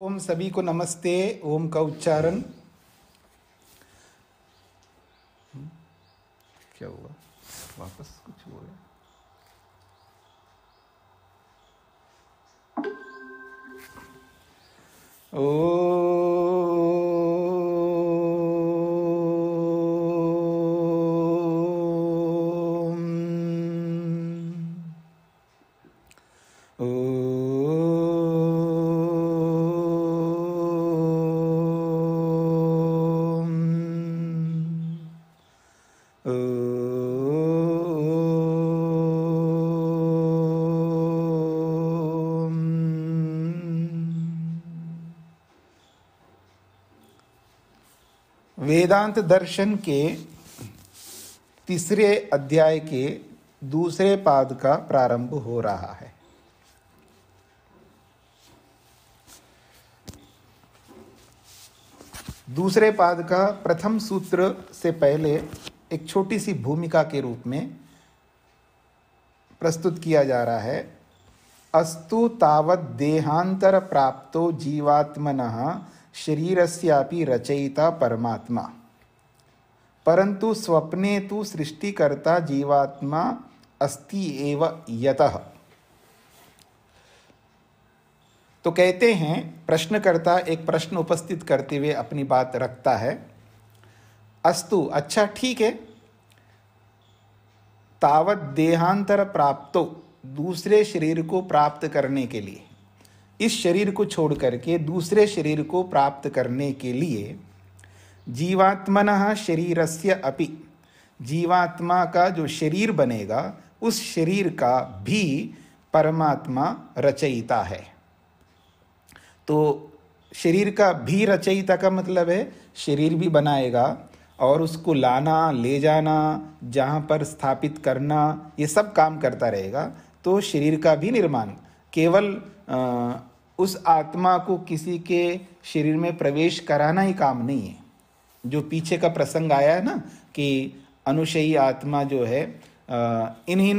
ओम सभी को नमस्ते। ओम का उच्चारण क्या हुआ? वापस कुछ हो गया? वेदांत दर्शन के तीसरे अध्याय के दूसरे पाद का प्रारंभ हो रहा है। दूसरे पाद का प्रथम सूत्र से पहले एक छोटी सी भूमिका के रूप में प्रस्तुत किया जा रहा है। अस्तु तावत् देहांतर प्राप्तो जीवात्मनः शरीरस्यापि रचयिता परमात्मा, परंतु स्वप्ने तु सृष्टिकर्ता जीवात्मा अस्ति एव यतः। तो कहते हैं, प्रश्नकर्ता एक प्रश्न उपस्थित करते हुए अपनी बात रखता है। अस्तु, अच्छा ठीक है, तावत् देहांतर प्राप्तो, दूसरे शरीर को प्राप्त करने के लिए, इस शरीर को छोड़ करके दूसरे शरीर को प्राप्त करने के लिए जीवात्मनः शरीरस्य अपि, जीवात्मा का जो शरीर बनेगा उस शरीर का भी परमात्मा रचयिता है। तो शरीर का भी रचयिता का मतलब है शरीर भी बनाएगा और उसको लाना, ले जाना, जहाँ पर स्थापित करना, ये सब काम करता रहेगा। तो शरीर का भी निर्माण, केवल उस आत्मा को किसी के शरीर में प्रवेश कराना ही काम नहीं है। जो पीछे का प्रसंग आया है ना, कि अनुशयी आत्मा जो है इन्हीं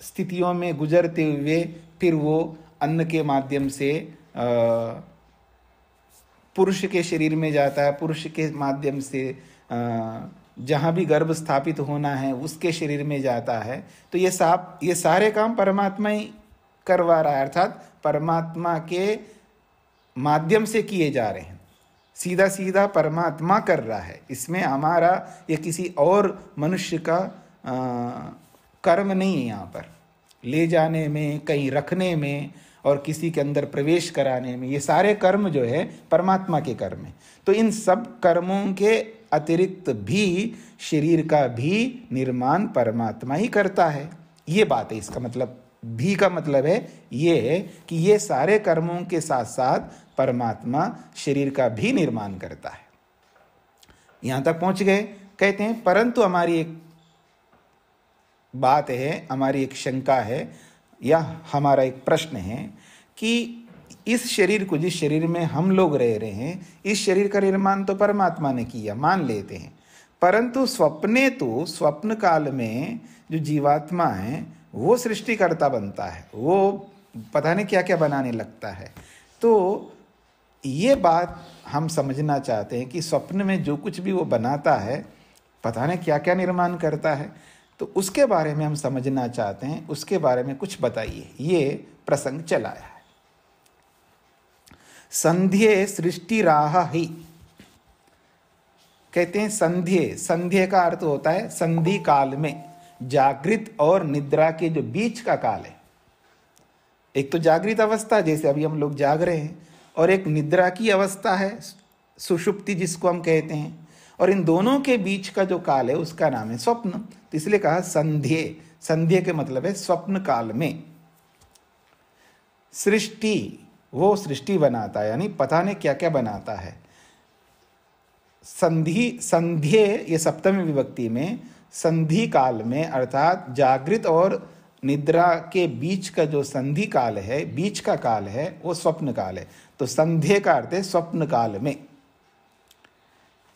स्थितियों में गुजरते हुए फिर वो अन्न के माध्यम से पुरुष के शरीर में जाता है, पुरुष के माध्यम से जहाँ भी गर्भ स्थापित होना है उसके शरीर में जाता है। तो ये सारे काम परमात्मा ही करवा रहा है, अर्थात परमात्मा के माध्यम से किए जा रहे हैं। सीधा सीधा परमात्मा कर रहा है, इसमें हमारा या किसी और मनुष्य का कर्म नहीं है। यहाँ पर ले जाने में, कहीं रखने में और किसी के अंदर प्रवेश कराने में, ये सारे कर्म जो है परमात्मा के कर्म है। तो इन सब कर्मों के अतिरिक्त भी शरीर का भी निर्माण परमात्मा ही करता है। ये बात है। इसका मतलब भी का मतलब है ये है कि ये सारे कर्मों के साथ साथ परमात्मा शरीर का भी निर्माण करता है। यहां तक पहुंच गए। कहते हैं, परंतु हमारी एक बात है, हमारी एक शंका है या हमारा एक प्रश्न है कि इस शरीर को, जिस शरीर में हम लोग रह रहे हैं, इस शरीर का निर्माण तो परमात्मा ने किया, मान लेते हैं, परंतु स्वप्ने तो, स्वप्न काल में जो जीवात्मा है वो सृष्टिकर्ता बनता है, वो पता नहीं क्या क्या बनाने लगता है। तो ये बात हम समझना चाहते हैं कि स्वप्न में जो कुछ भी वो बनाता है, पता नहीं क्या क्या निर्माण करता है। तो उसके बारे में हम समझना चाहते हैं, उसके बारे में कुछ बताइए। ये प्रसंग चलाया है। संध्ये सृष्टिराह ही, कहते हैं संध्ये, संध्ये का अर्थ होता है संधि काल में, जागृत और निद्रा के जो बीच का काल है। एक तो जागृत अवस्था जैसे अभी हम लोग जाग रहे हैं, और एक निद्रा की अवस्था है, सुषुप्ति जिसको हम कहते हैं, और इन दोनों के बीच का जो काल है उसका नाम है स्वप्न। तो इसलिए कहा संध्ये, संध्ये के मतलब है स्वप्न काल में। सृष्टि, वो सृष्टि बनाता है, यानी पता नहीं क्या क्या बनाता है। संधि, संध्ये, ये सप्तमी विभक्ति में, संधि काल में अर्थात जागृत और निद्रा के बीच का जो संधि काल है, बीच का काल है, वो स्वप्न काल है। तो संध्ये का अर्थ है स्वप्न काल में।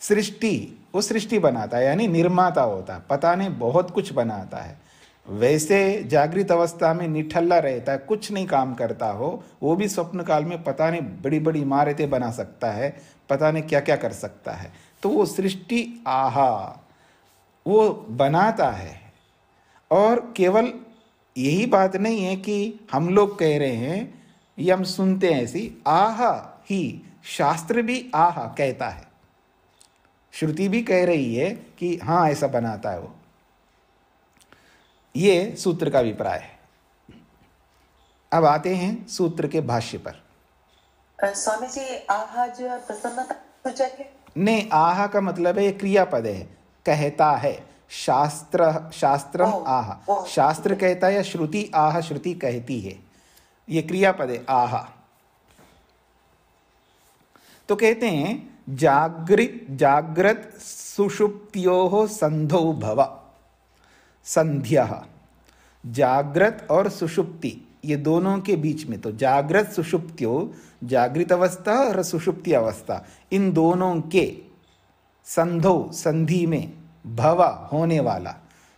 सृष्टि, वो सृष्टि बनाता है, यानी निर्माता होता है, पता नहीं बहुत कुछ बनाता है। वैसे जागृत अवस्था में निठल्ला रहता है, कुछ नहीं काम करता हो, वो भी स्वप्न काल में पता नहीं बड़ी बड़ी इमारतें बना सकता है, पता नहीं क्या क्या कर सकता है। तो वो सृष्टि आहा वो बनाता है। और केवल यही बात नहीं है कि हम लोग कह रहे हैं, ये हम सुनते हैं ऐसी, आहा ही शास्त्र भी आहा कहता है, श्रुति भी कह रही है कि हाँ ऐसा बनाता है वो। ये सूत्र का अभिप्राय है। अब आते हैं सूत्र के भाष्य पर। स्वामी जी, आहा जो प्रसन्नता सूचक है? नहीं, आहा का मतलब है ये क्रियापद है, कहता है। शास्त्रम आहा, शास्त्र कहता है, या श्रुति आहा, श्रुति कहती है, ये क्रियापद है आहा। तो कहते हैं जागृत सुषुप्त्योः संधौ भव संध्या। जागृत और सुषुप्ति ये दोनों के बीच में, तो जागृत सुषुप्त्यो, जागृत अवस्था और सुषुप्ति अवस्था, इन दोनों के संधो संधि में, भव होने वाला,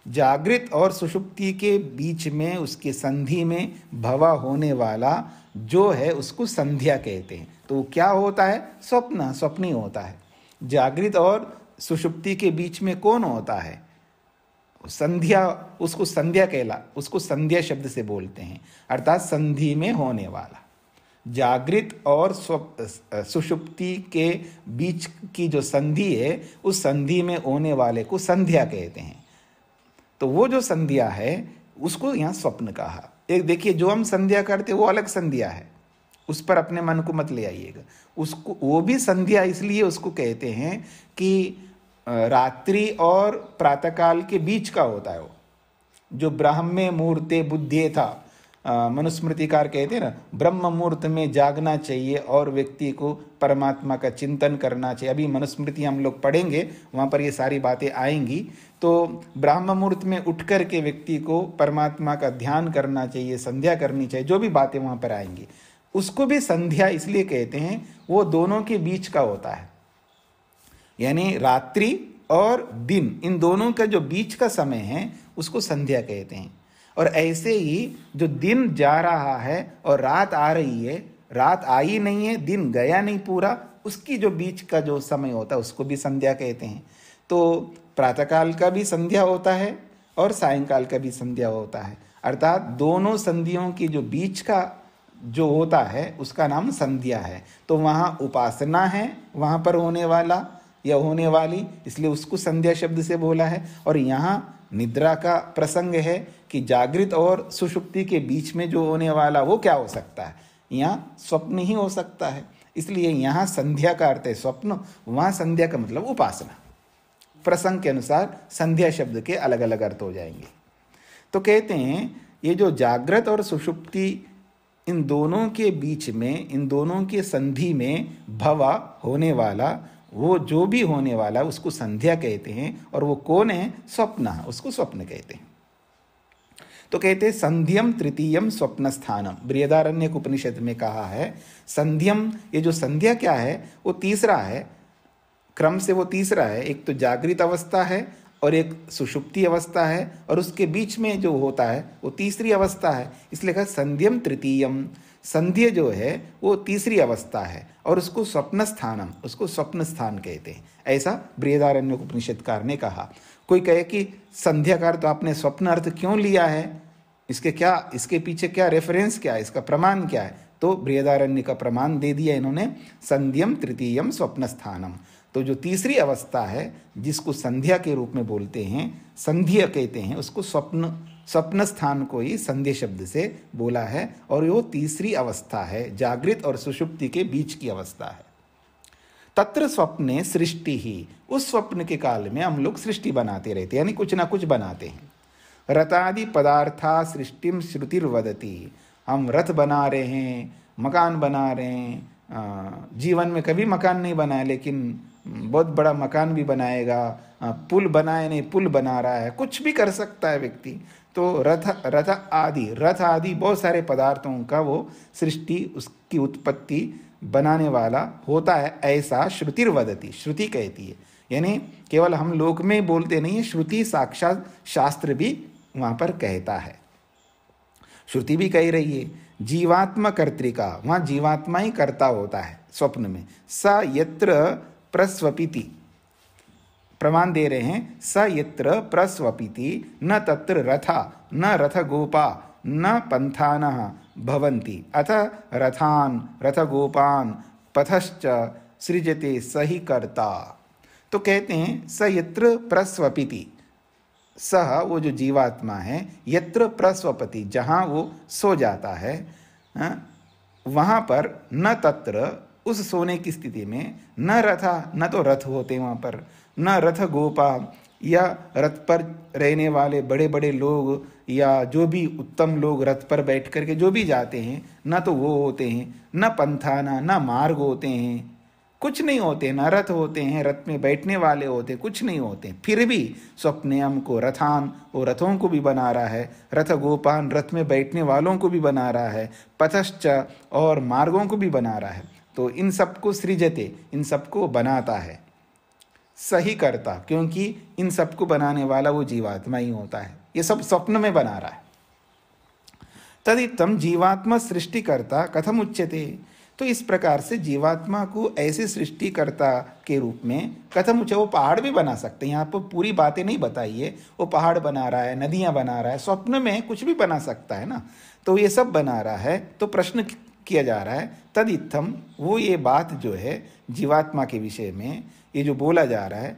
जागृत और सुषुप्ति के बीच में उसके संधि में भव होने वाला जो है उसको संध्या कहते हैं। तो क्या होता है? स्वप्न, स्वप्नी होता है। जागृत और सुषुप्ति के बीच में कौन होता है? संध्या, उसको संध्या उसको संध्या शब्द से बोलते हैं, अर्थात संधि में होने वाला। जागृत और सुषुप्ति के बीच की जो संधि है, उस संधि में होने वाले को संध्या कहते हैं। तो वो जो संध्या है उसको यहाँ स्वप्न कहा। एक देखिए, जो हम संध्या करते वो अलग संध्या है, उस पर अपने मन को मत ले आइएगा। उसको, वो भी संध्या इसलिए उसको कहते हैं कि रात्रि और प्रातःकाल के बीच का होता है वो, जो ब्राह्मे मुहूर्ते बुद्धे था। मनुस्मृतिकार कहते हैं ना, ब्रह्म मुहूर्त में जागना चाहिए और व्यक्ति को परमात्मा का चिंतन करना चाहिए। अभी मनुस्मृति हम लोग पढ़ेंगे, वहाँ पर ये सारी बातें आएंगी। तो ब्राह्म मुहूर्त में उठ कर के व्यक्ति को परमात्मा का ध्यान करना चाहिए, संध्या करनी चाहिए, जो भी बातें वहाँ पर आएंगी, उसको भी संध्या इसलिए कहते हैं, वो दोनों के बीच का होता है। यानी रात्रि और दिन, इन दोनों का जो बीच का समय है उसको संध्या कहते हैं। और ऐसे ही जो दिन जा रहा है और रात आ रही है, रात आई नहीं है, दिन गया नहीं पूरा, उसकी जो बीच का जो समय होता है उसको भी संध्या कहते हैं। तो प्रातःकाल का भी संध्या होता है और सायंकाल का भी संध्या होता है, अर्थात दोनों संधियों की जो बीच का जो होता है उसका नाम संध्या है। तो वहाँ उपासना है, वहाँ पर होने वाला या होने वाली, इसलिए उसको संध्या शब्द से बोला है। और यहाँ निद्रा का प्रसंग है कि जागृत और सुषुप्ति के बीच में जो होने वाला वो क्या हो सकता है? यहाँ स्वप्न ही हो सकता है। इसलिए यहाँ संध्या का अर्थ है स्वप्न, वहाँ संध्या का मतलब उपासना। प्रसंग के अनुसार संध्या शब्द के अलग अलग अर्थ हो जाएंगे। तो कहते हैं ये जो जागृत और सुषुप्ति, इन दोनों के बीच में, इन दोनों के संधि में भवा होने वाला, वो जो भी होने वाला उसको संध्या कहते हैं। और वो कौन है? स्वप्न, उसको स्वप्न कहते हैं। तो कहते हैं संध्यम तृतीयम स्वप्न स्थानम, बृहदारण्यक उपनिषद में कहा है संध्यम, ये जो संध्या क्या है वो तीसरा है, क्रम से वो तीसरा है। एक तो जागृत अवस्था है और एक सुषुप्ति अवस्था है, और उसके बीच में जो होता है वो तीसरी अवस्था है, इसलिए कहा संध्यम तृतीयम। संध्य जो है वो तीसरी अवस्था है और उसको स्वप्न स्थानम, उसको स्वप्न स्थान कहते हैं, ऐसा बृहदारण्यक उपनिषदकार ने कहा। कोई कहे कि संध्याकार तो आपने स्वप्न अर्थ क्यों लिया है, इसके पीछे क्या रेफरेंस क्या है, इसका प्रमाण क्या है? तो बृहदारण्य का प्रमाण दे दिया इन्होंने, संध्यम तृतीयम स्वप्न स्थानम। तो जो तीसरी अवस्था है जिसको संध्या के रूप में बोलते हैं, संध्या कहते हैं, उसको स्वप्न स्थान को ही संध्या शब्द से बोला है। और वो तीसरी अवस्था है, जागृत और सुषुप्ति के बीच की अवस्था है। तत्र स्वप्ने सृष्टि ही, उस स्वप्न के काल में हम लोग सृष्टि बनाते रहते हैं, यानी कुछ ना कुछ बनाते हैं। रतादि पदार्था सृष्टिम श्रुतिर्वदति, हम रथ बना रहे हैं, मकान बना रहे हैं, जीवन में कभी मकान नहीं बनाया लेकिन बहुत बड़ा मकान भी बनाएगा, पुल बनाए नहीं पुल बना रहा है, कुछ भी कर सकता है व्यक्ति। तो रथ आदि बहुत सारे पदार्थों का वो सृष्टि, उसकी उत्पत्ति बनाने वाला होता है, ऐसा श्रुतिर्वदति, श्रुति कहती है। यानी केवल हम लोक में बोलते नहीं है, श्रुति साक्षात शास्त्र भी वहां पर कहता है। श्रुति भी कह रही है जीवात्मा कर्तिका, वहां जीवात्मा ही कर्ता होता है स्वप्न में। स यत्र प्रस्वपिति, प्रमाण दे रहे हैं, स यत्र प्रस्वपिति न तत्र रथा न रथ गोपा न पंथानः भवन्ति अथ रथान रथ गोपान पथश्च सृजते सही कर्ता। तो कहते हैं स यत्र प्रस्वपिति, सह वो जो जीवात्मा है, यत्र प्रस्वपति जहाँ वो सो जाता है, वहाँ पर न तत्र उस सोने की स्थिति में न रथा, न तो रथ होते वहाँ पर, न रथ गोपा या रथ पर रहने वाले बड़े बड़े लोग या जो भी उत्तम लोग रथ पर बैठ करके जो भी जाते हैं, न तो वो होते हैं, न पंथाना, न मार्ग होते हैं, कुछ नहीं होते, न रथ होते हैं, रथ में बैठने वाले होते, कुछ नहीं होते। फिर भी स्वप्ने हमको रथान, वो रथों को भी बना रहा है, रथ गोपान, रथ में बैठने वालों को भी बना रहा है, पथश्च और मार्गों को भी बना रहा है। तो इन सबको सृजते, इन सबको बनाता है, सही करता, क्योंकि इन सबको बनाने वाला वो जीवात्मा ही होता है। ये सब स्वप्न में बना रहा है। तदित्तम जीवात्मा सृष्टिकर्ता कथम उच्यते, तो इस प्रकार से जीवात्मा को ऐसे सृष्टिकर्ता के रूप में कथम उच्च, वो पहाड़ भी बना सकते हैं। यहाँ पर पूरी बातें नहीं बताइए, वो पहाड़ बना रहा है, नदियाँ बना रहा है, स्वप्न में कुछ भी बना सकता है ना, तो ये सब बना रहा है। तो प्रश्न किया जा रहा है तदित्थम, वो ये बात जो है जीवात्मा के विषय में ये जो बोला जा रहा है,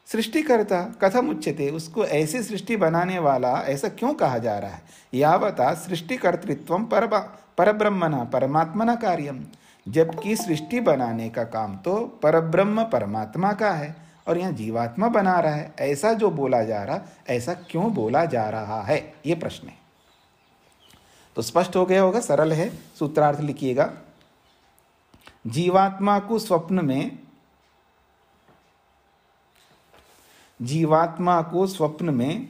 सृष्टिकर्ता कथम उच्यते, उसको ऐसे सृष्टि बनाने वाला ऐसा क्यों कहा जा रहा है। यावता सृष्टिकर्तृत्वम परब्रह्मणा परमात्मना कार्यम, जबकि सृष्टि बनाने का काम तो परब्रह्म परमात्मा का है और यहाँ जीवात्मा बना रहा है। ऐसा जो बोला जा रहा, ऐसा क्यों बोला जा रहा है, ये प्रश्न है। तो स्पष्ट हो गया होगा, सरल है। सूत्रार्थ लिखिएगा। जीवात्मा को स्वप्न में, जीवात्मा को स्वप्न में,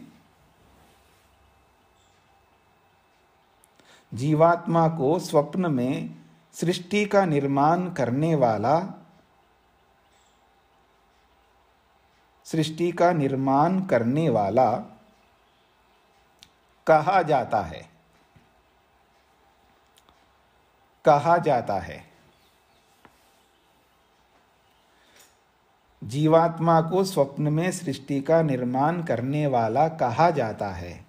जीवात्मा को स्वप्न में सृष्टि का निर्माण करने वाला, सृष्टि का निर्माण करने वाला कहा जाता है, कहा जाता है। जीवात्मा को स्वप्न में सृष्टि का निर्माण करने वाला कहा जाता है,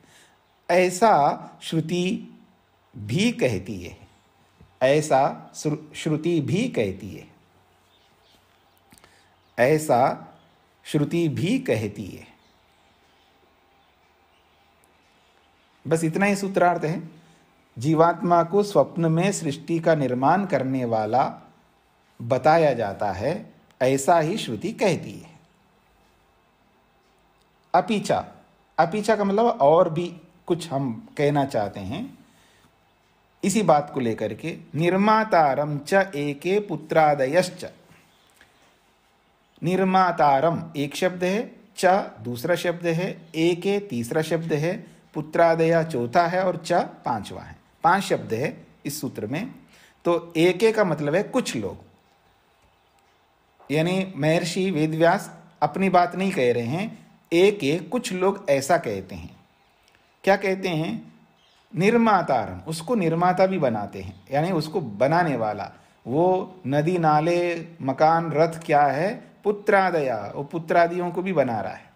ऐसा श्रुति भी कहती है, ऐसा श्रुति भी कहती है, ऐसा श्रुति भी कहती है। बस इतना ही सूत्रार्थ है। जीवात्मा को स्वप्न में सृष्टि का निर्माण करने वाला बताया जाता है, ऐसा ही श्रुति कहती है। अपीचा, अपीचा का मतलब और भी कुछ हम कहना चाहते हैं इसी बात को लेकर के। निर्मातारम च एके पुत्रादयश्च, निर्मातारम एक शब्द है, च दूसरा शब्द है, एके तीसरा शब्द है, पुत्रादया चौथा है और च पांचवा है। 5 शब्द है इस सूत्र में। तो एके का मतलब है कुछ लोग, यानी महर्षि वेदव्यास अपनी बात नहीं कह रहे हैं, एके कुछ लोग ऐसा कहते हैं। क्या कहते हैं? निर्मातारम, उसको निर्माता भी बनाते हैं, यानी उसको बनाने वाला। वो नदी नाले मकान रथ क्या है? पुत्रादया, वो पुत्रादियों को भी बना रहा है।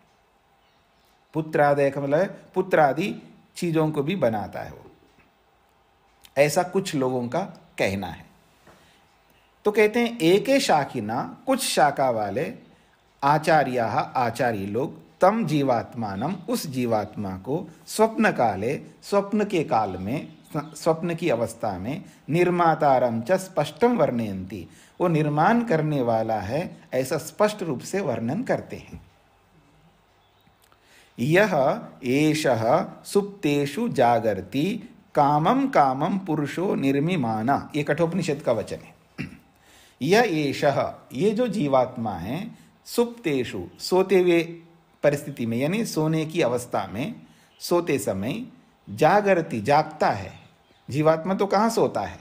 पुत्रादय का मतलब है पुत्रादि चीजों को भी बनाता है वो, ऐसा कुछ लोगों का कहना है। तो कहते हैं एके शाखिना, कुछ शाखा वाले, आचार्या आचार्य लोग, तम जीवात्मानम, उस जीवात्मा को, स्वप्न काले, स्वप्न के काल में, स्वप्न की अवस्था में, निर्मातारम च स्पष्टम वर्णयन्ति, वो निर्माण करने वाला है ऐसा स्पष्ट रूप से वर्णन करते हैं। यह एषः सुप्तेषु जागर्ति कामम कामम पुरुषो निर्मिमाना, ये कठोपनिषद का वचन है। यह एषः, ये जो जीवात्मा है, सुप्तेषु, सोते हुए परिस्थिति में, यानी सोने की अवस्था में, सोते समय, जागर्ति, जागता है। जीवात्मा तो कहाँ सोता है?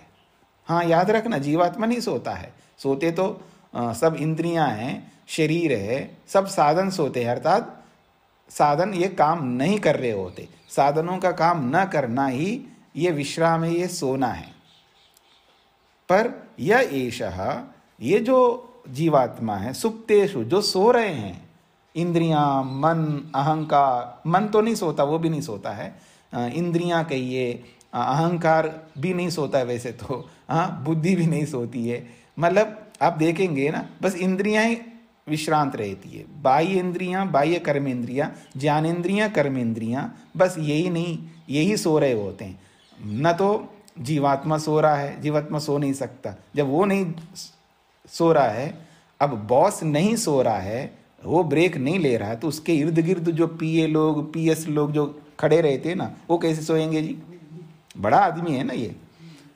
हाँ, याद रखना, जीवात्मा नहीं सोता है। सोते तो सब इंद्रियां हैं, शरीर है, सब साधन सोते हैं, अर्थात साधन ये काम नहीं कर रहे होते। साधनों का काम न करना ही ये विश्राम है, ये सोना है। पर यह एषः, ये जो जीवात्मा है, सुप्तेषु, जो सो रहे हैं, इंद्रियां, मन, अहंकार, मन तो नहीं सोता, वो भी नहीं सोता है, इंद्रियां कहिए, अहंकार भी नहीं सोता है वैसे तो, हाँ, बुद्धि भी नहीं सोती है। मतलब आप देखेंगे ना, बस इंद्रियां ही विश्रांत रहती है। बाह्य इंद्रियां, बाह्य कर्मेंद्रियां, ज्ञानेंद्रियां, कर्मेंद्रियां, बस यही नहीं, यही सो रहे होते हैं। न तो जीवात्मा सो रहा है, जीवात्मा सो नहीं सकता। जब वो नहीं सो रहा है, अब बॉस नहीं सो रहा है, वो ब्रेक नहीं ले रहा है, तो उसके इर्द गिर्द जो पीए लोग, पीएस लोग जो खड़े रहते हैं ना, वो कैसे सोएंगे जी? बड़ा आदमी है ना ये,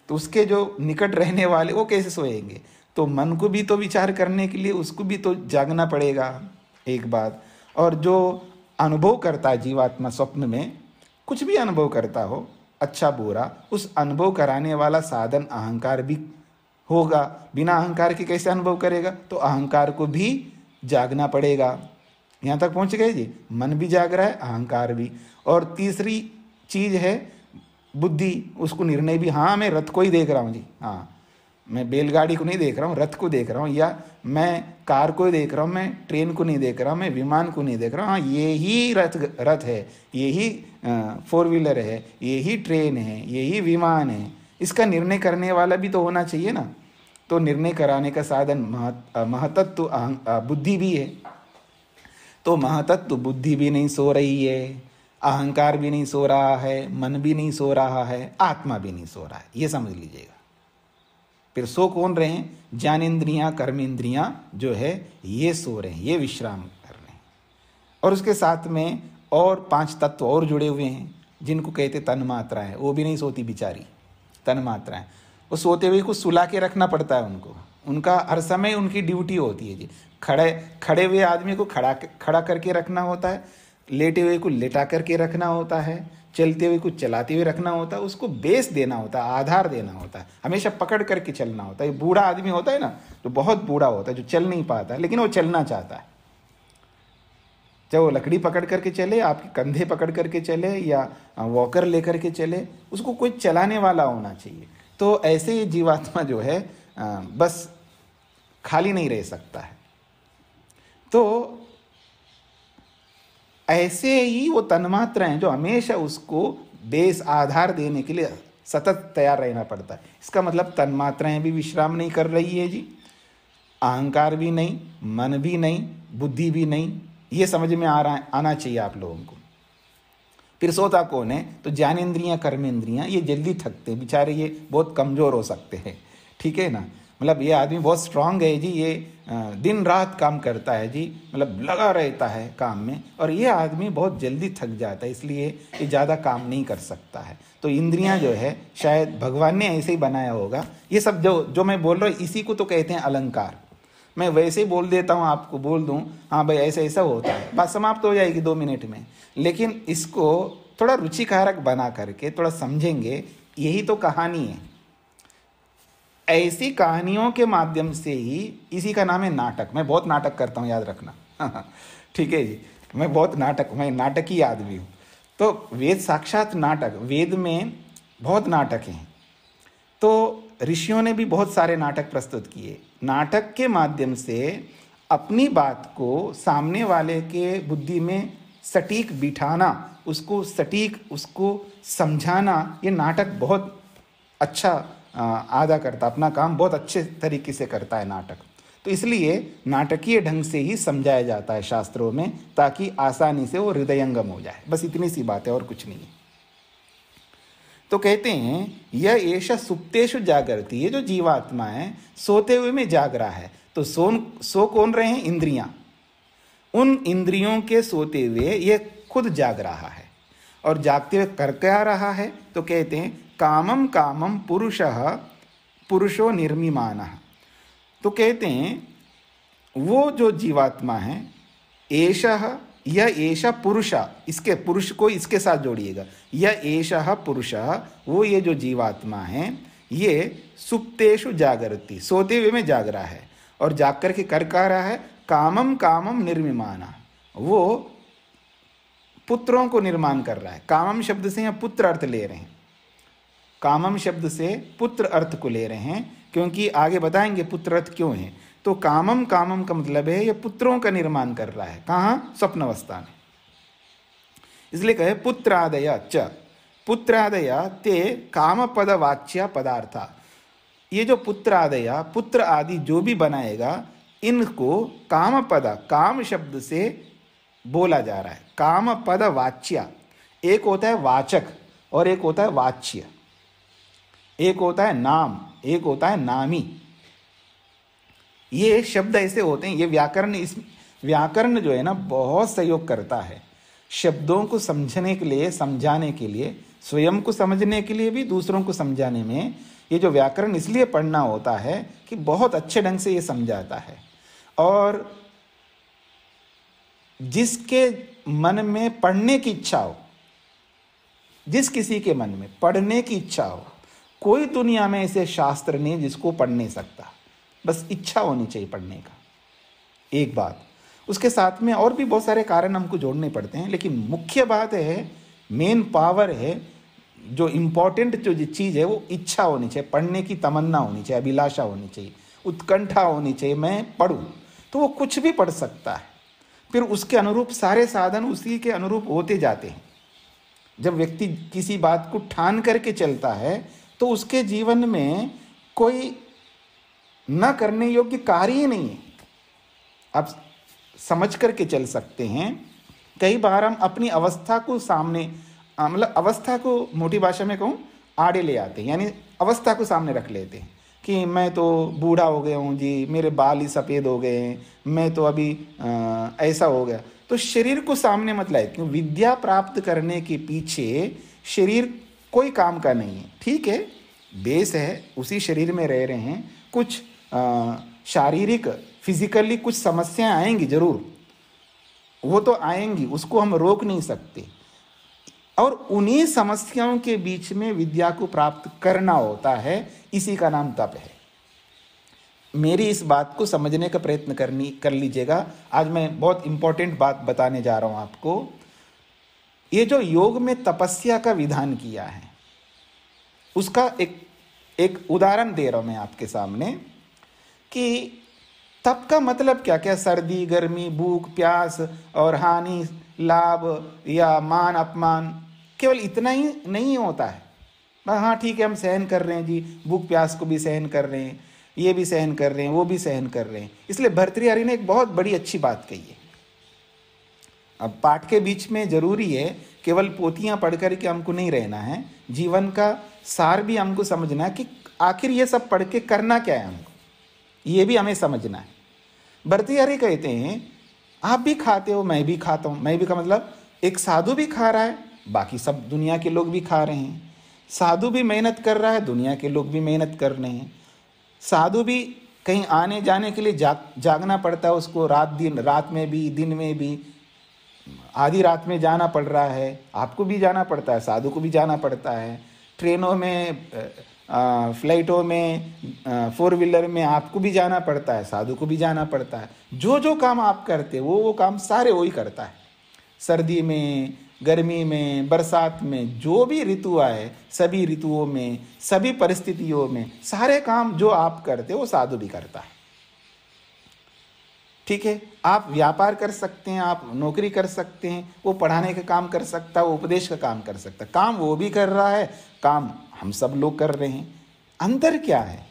तो उसके जो निकट रहने वाले वो कैसे सोएंगे? तो मन को भी तो विचार करने के लिए उसको भी तो जागना पड़ेगा, एक बात। और जो अनुभव करता है जीवात्मा स्वप्न में, कुछ भी अनुभव करता हो, अच्छा बुरा, उस अनुभव कराने वाला साधन अहंकार भी होगा। बिना अहंकार के कैसे अनुभव करेगा? तो अहंकार को भी जागना पड़ेगा। यहाँ तक पहुँच गए जी? मन भी जाग रहा है, अहंकार भी। और तीसरी चीज है बुद्धि, उसको निर्णय भी, हाँ मैं रथ को ही देख रहा हूँ जी, हाँ मैं बैलगाड़ी को नहीं देख रहा हूँ, रथ को देख रहा हूँ, या मैं कार को देख रहा हूँ, मैं ट्रेन को नहीं देख रहा हूँ, मैं विमान को नहीं देख रहा हूँ, हाँ यही रथ है, यही 4 व्हीलर है, यही ट्रेन है, यही विमान है। इसका निर्णय करने वाला भी तो होना चाहिए ना। तो निर्णय कराने का साधन महतत्व बुद्धि भी है। तो महतत्व बुद्धि भी नहीं सो रही है, अहंकार भी नहीं सो रहा है, मन भी नहीं सो रहा है, आत्मा भी नहीं सो रहा है, ये समझ लीजिएगा। फिर सो कौन रहे हैं? ज्ञानेंद्रियां, कर्मेंद्रियां जो है ये सो रहे हैं, ये विश्राम कर रहे हैं। और उसके साथ में और 5 तत्व और जुड़े हुए हैं, जिनको कहते तन्मात्राएं। वो भी नहीं सोती बेचारी, तन्मात्राएं। वो सोते हुए कुछ सुला के रखना पड़ता है उनको, उनका हर समय उनकी ड्यूटी होती है जी। खड़े हुए आदमी को खड़ा करके रखना होता है, लेटे हुए को लेटा करके रखना होता है, चलते हुए कुछ चलाते हुए रखना होता है, उसको बेस देना होता है, आधार देना होता है, हमेशा पकड़ करके चलना होता है। बूढ़ा आदमी होता है ना, तो बहुत बूढ़ा होता है, जो चल नहीं पाता है, लेकिन वो चलना चाहता है। चाहे वो लकड़ी पकड़ करके चले, आपके कंधे पकड़ करके चले, या वॉकर लेकर के चले, उसको कोई चलाने वाला होना चाहिए। तो ऐसे ही जीवात्मा जो है बस खाली नहीं रह सकता है। तो ऐसे ही वो तन्मात्राएं जो हमेशा उसको बेस आधार देने के लिए सतत तैयार रहना पड़ता है। इसका मतलब तन्मात्राएं भी विश्राम नहीं कर रही है जी, अहंकार भी नहीं, मन भी नहीं, बुद्धि भी नहीं। ये समझ में आना चाहिए आप लोगों को। फिर सोता कौन है? तो ज्ञानेंद्रियां, कर्मेंद्रियां, ये जल्दी थकते हैं बेचारे, ये बहुत कमज़ोर हो सकते हैं, ठीक है ना। मतलब ये आदमी बहुत स्ट्रांग है जी, ये दिन रात काम करता है जी, मतलब लगा रहता है काम में, और ये आदमी बहुत जल्दी थक जाता है, इसलिए ये ज़्यादा काम नहीं कर सकता है। तो इंद्रियां जो है शायद भगवान ने ऐसे ही बनाया होगा। ये सब जो मैं बोल रहा हूँ, इसी को तो कहते हैं अलंकार। मैं वैसे ही बोल देता हूँ, आपको बोल दूँ हाँ भाई ऐसा ऐसा होता है, बात समाप्त हो जाएगी 2 मिनट में। लेकिन इसको थोड़ा रुचिकारक बना करके थोड़ा समझेंगे, यही तो कहानी है। ऐसी कहानियों के माध्यम से ही, इसी का नाम है नाटक। मैं बहुत नाटक करता हूँ, याद रखना ठीक है जी, मैं नाटकी आदमी हूँ। तो वेद साक्षात नाटक, वेद में बहुत नाटक हैं। तो ऋषियों ने भी बहुत सारे नाटक प्रस्तुत किए। नाटक के माध्यम से अपनी बात को सामने वाले के बुद्धि में सटीक बिठाना, उसको सटीक, उसको समझाना, ये नाटक बहुत अच्छा आदा करता, अपना काम बहुत अच्छे तरीके से करता है नाटक। तो इसलिए नाटकीय ढंग से ही समझाया जाता है शास्त्रों में, ताकि आसानी से वो हृदयंगम हो जाए। बस इतनी सी बात है, और कुछ नहीं है। तो कहते हैं यह ऐसा सुप्तेषु जागृति, ये जो जीवात्मा है सोते हुए में जाग रहा है। तो सो कौन रहे हैं? इंद्रियां। उन इंद्रियों के सोते हुए ये खुद जाग रहा है, और जागते हुए कर क्या रहा है? तो कहते हैं कामम कामम पुरुषो निर्मिमानः। तो कहते हैं वो जो जीवात्मा है, एषः, यह एषः पुरुषः, इसके पुरुष को इसके साथ जोड़िएगा, यह एषः पुरुषः, वो ये जो जीवात्मा है, ये सुप्तेषु जागृति, सोते हुए में जाग रहा है, और जाग करके कर क्या रहा है? कामम कामम निर्मिमानः, वो पुत्रों को निर्माण कर रहा है। कामम शब्द से यहाँ पुत्र अर्थ ले रहे हैं, कामम शब्द से पुत्र अर्थ को ले रहे हैं, क्योंकि आगे बताएंगे पुत्र अर्थ क्यों है। तो कामम कामम का मतलब है ये पुत्रों का निर्माण कर रहा है। कहाँ? स्वप्न अवस्था में। इसलिए कहे पुत्रादय च, पुत्रादय ते काम पद वाच्या पदार्था। ये जो पुत्रादय, पुत्र आदि जो भी बनाएगा, इनको काम पद, काम शब्द से बोला जा रहा है। काम पद वाच्या, एक होता है वाचक और एक होता है वाच्य, एक होता है नाम, एक होता है नामी। ये शब्द ऐसे होते हैं, ये व्याकरण, इस व्याकरण जो है ना बहुत सहयोग करता है शब्दों को समझने के लिए, समझाने के लिए, स्वयं को समझने के लिए भी, दूसरों को समझाने में। ये जो व्याकरण इसलिए पढ़ना होता है कि बहुत अच्छे ढंग से ये समझाता है। और जिसके मन में पढ़ने की इच्छा हो, जिस किसी के मन में पढ़ने की इच्छा हो, कोई दुनिया में ऐसे शास्त्र नहीं जिसको पढ़ नहीं सकता, बस इच्छा होनी चाहिए पढ़ने का, एक बात। उसके साथ में और भी बहुत सारे कारण हमको जोड़ने पड़ते हैं, लेकिन मुख्य बात है, मेन पावर है, जो इम्पोर्टेंट जो चीज़ है वो इच्छा होनी चाहिए, पढ़ने की तमन्ना होनी चाहिए, अभिलाषा होनी चाहिए, उत्कंठा होनी चाहिए, मैं पढ़ूँ। तो वो कुछ भी पढ़ सकता है, फिर उसके अनुरूप सारे साधन उसी के अनुरूप होते जाते हैं। जब व्यक्ति किसी बात को ठान करके चलता है तो उसके जीवन में कोई न करने योग्य कार्य ही नहीं है। आप समझ करके चल सकते हैं। कई बार हम अपनी अवस्था को सामने, मतलब अवस्था को मोटी भाषा में कहूँ आड़े ले आते हैं, यानी अवस्था को सामने रख लेते हैं कि मैं तो बूढ़ा हो गया हूँ जी, मेरे बाल ही सफ़ेद हो गए हैं, मैं तो अभी ऐसा हो गया। तो शरीर को सामने मत लाए, क्यों? विद्या प्राप्त करने के पीछे शरीर कोई काम का नहीं है। ठीक है, बेस है, उसी शरीर में रह रहे हैं, कुछ शारीरिक फिजिकली कुछ समस्याएं आएंगी जरूर, वो तो आएंगी, उसको हम रोक नहीं सकते। और उन्हीं समस्याओं के बीच में विद्या को प्राप्त करना होता है, इसी का नाम तप है। मेरी इस बात को समझने का प्रयत्न कर लीजिएगा। आज मैं बहुत इंपॉर्टेंट बात बताने जा रहा हूं आपको। ये जो योग में तपस्या का विधान किया है, उसका एक उदाहरण दे रहा हूं मैं आपके सामने कि तप का मतलब क्या क्या, सर्दी, गर्मी, भूख, प्यास और हानि, लाभ या मान अपमान, केवल इतना ही नहीं होता है। हाँ ठीक है, हम सहन कर रहे हैं जी, भूख प्यास को भी सहन कर रहे हैं, ये भी सहन कर रहे हैं, वो भी सहन कर रहे हैं। इसलिए भर्तृहरि ने एक बहुत बड़ी अच्छी बात कही है। अब पाठ के बीच में जरूरी है, केवल पोथियां पढ़ कर के हमको नहीं रहना है, जीवन का सार भी हमको समझना है कि आखिर ये सब पढ़ के करना क्या है हमको, ये भी हमें समझना है। भर्तृहरि कहते हैं आप भी खाते हो, मैं भी खाता हूँ। मैं भी का मतलब एक साधु भी खा रहा है, बाकी सब दुनिया के लोग भी खा रहे हैं। साधु भी मेहनत कर रहा है, दुनिया के लोग भी मेहनत कर रहे हैं। साधु भी कहीं आने जाने के लिए जागना पड़ता है उसको, रात में भी, दिन में भी, आधी रात में जाना पड़ रहा है। आपको भी जाना पड़ता है, साधु को भी जाना पड़ता है। ट्रेनों में, फ्लाइटों में, 4 व्हीलर में आपको भी जाना पड़ता है, साधु को भी जाना पड़ता है। जो जो काम आप करते वो काम सारे वही करता है। सर्दी में, गर्मी में, बरसात में, जो भी ऋतु आए, सभी ऋतुओं में, सभी परिस्थितियों में सारे काम जो आप करते वो साधु भी करता है। ठीक है, आप व्यापार कर सकते हैं, आप नौकरी कर सकते हैं, वो पढ़ाने का काम कर सकता है, वो उपदेश का काम कर सकता है। काम वो भी कर रहा है, काम हम सब लोग कर रहे हैं। अंतर क्या है?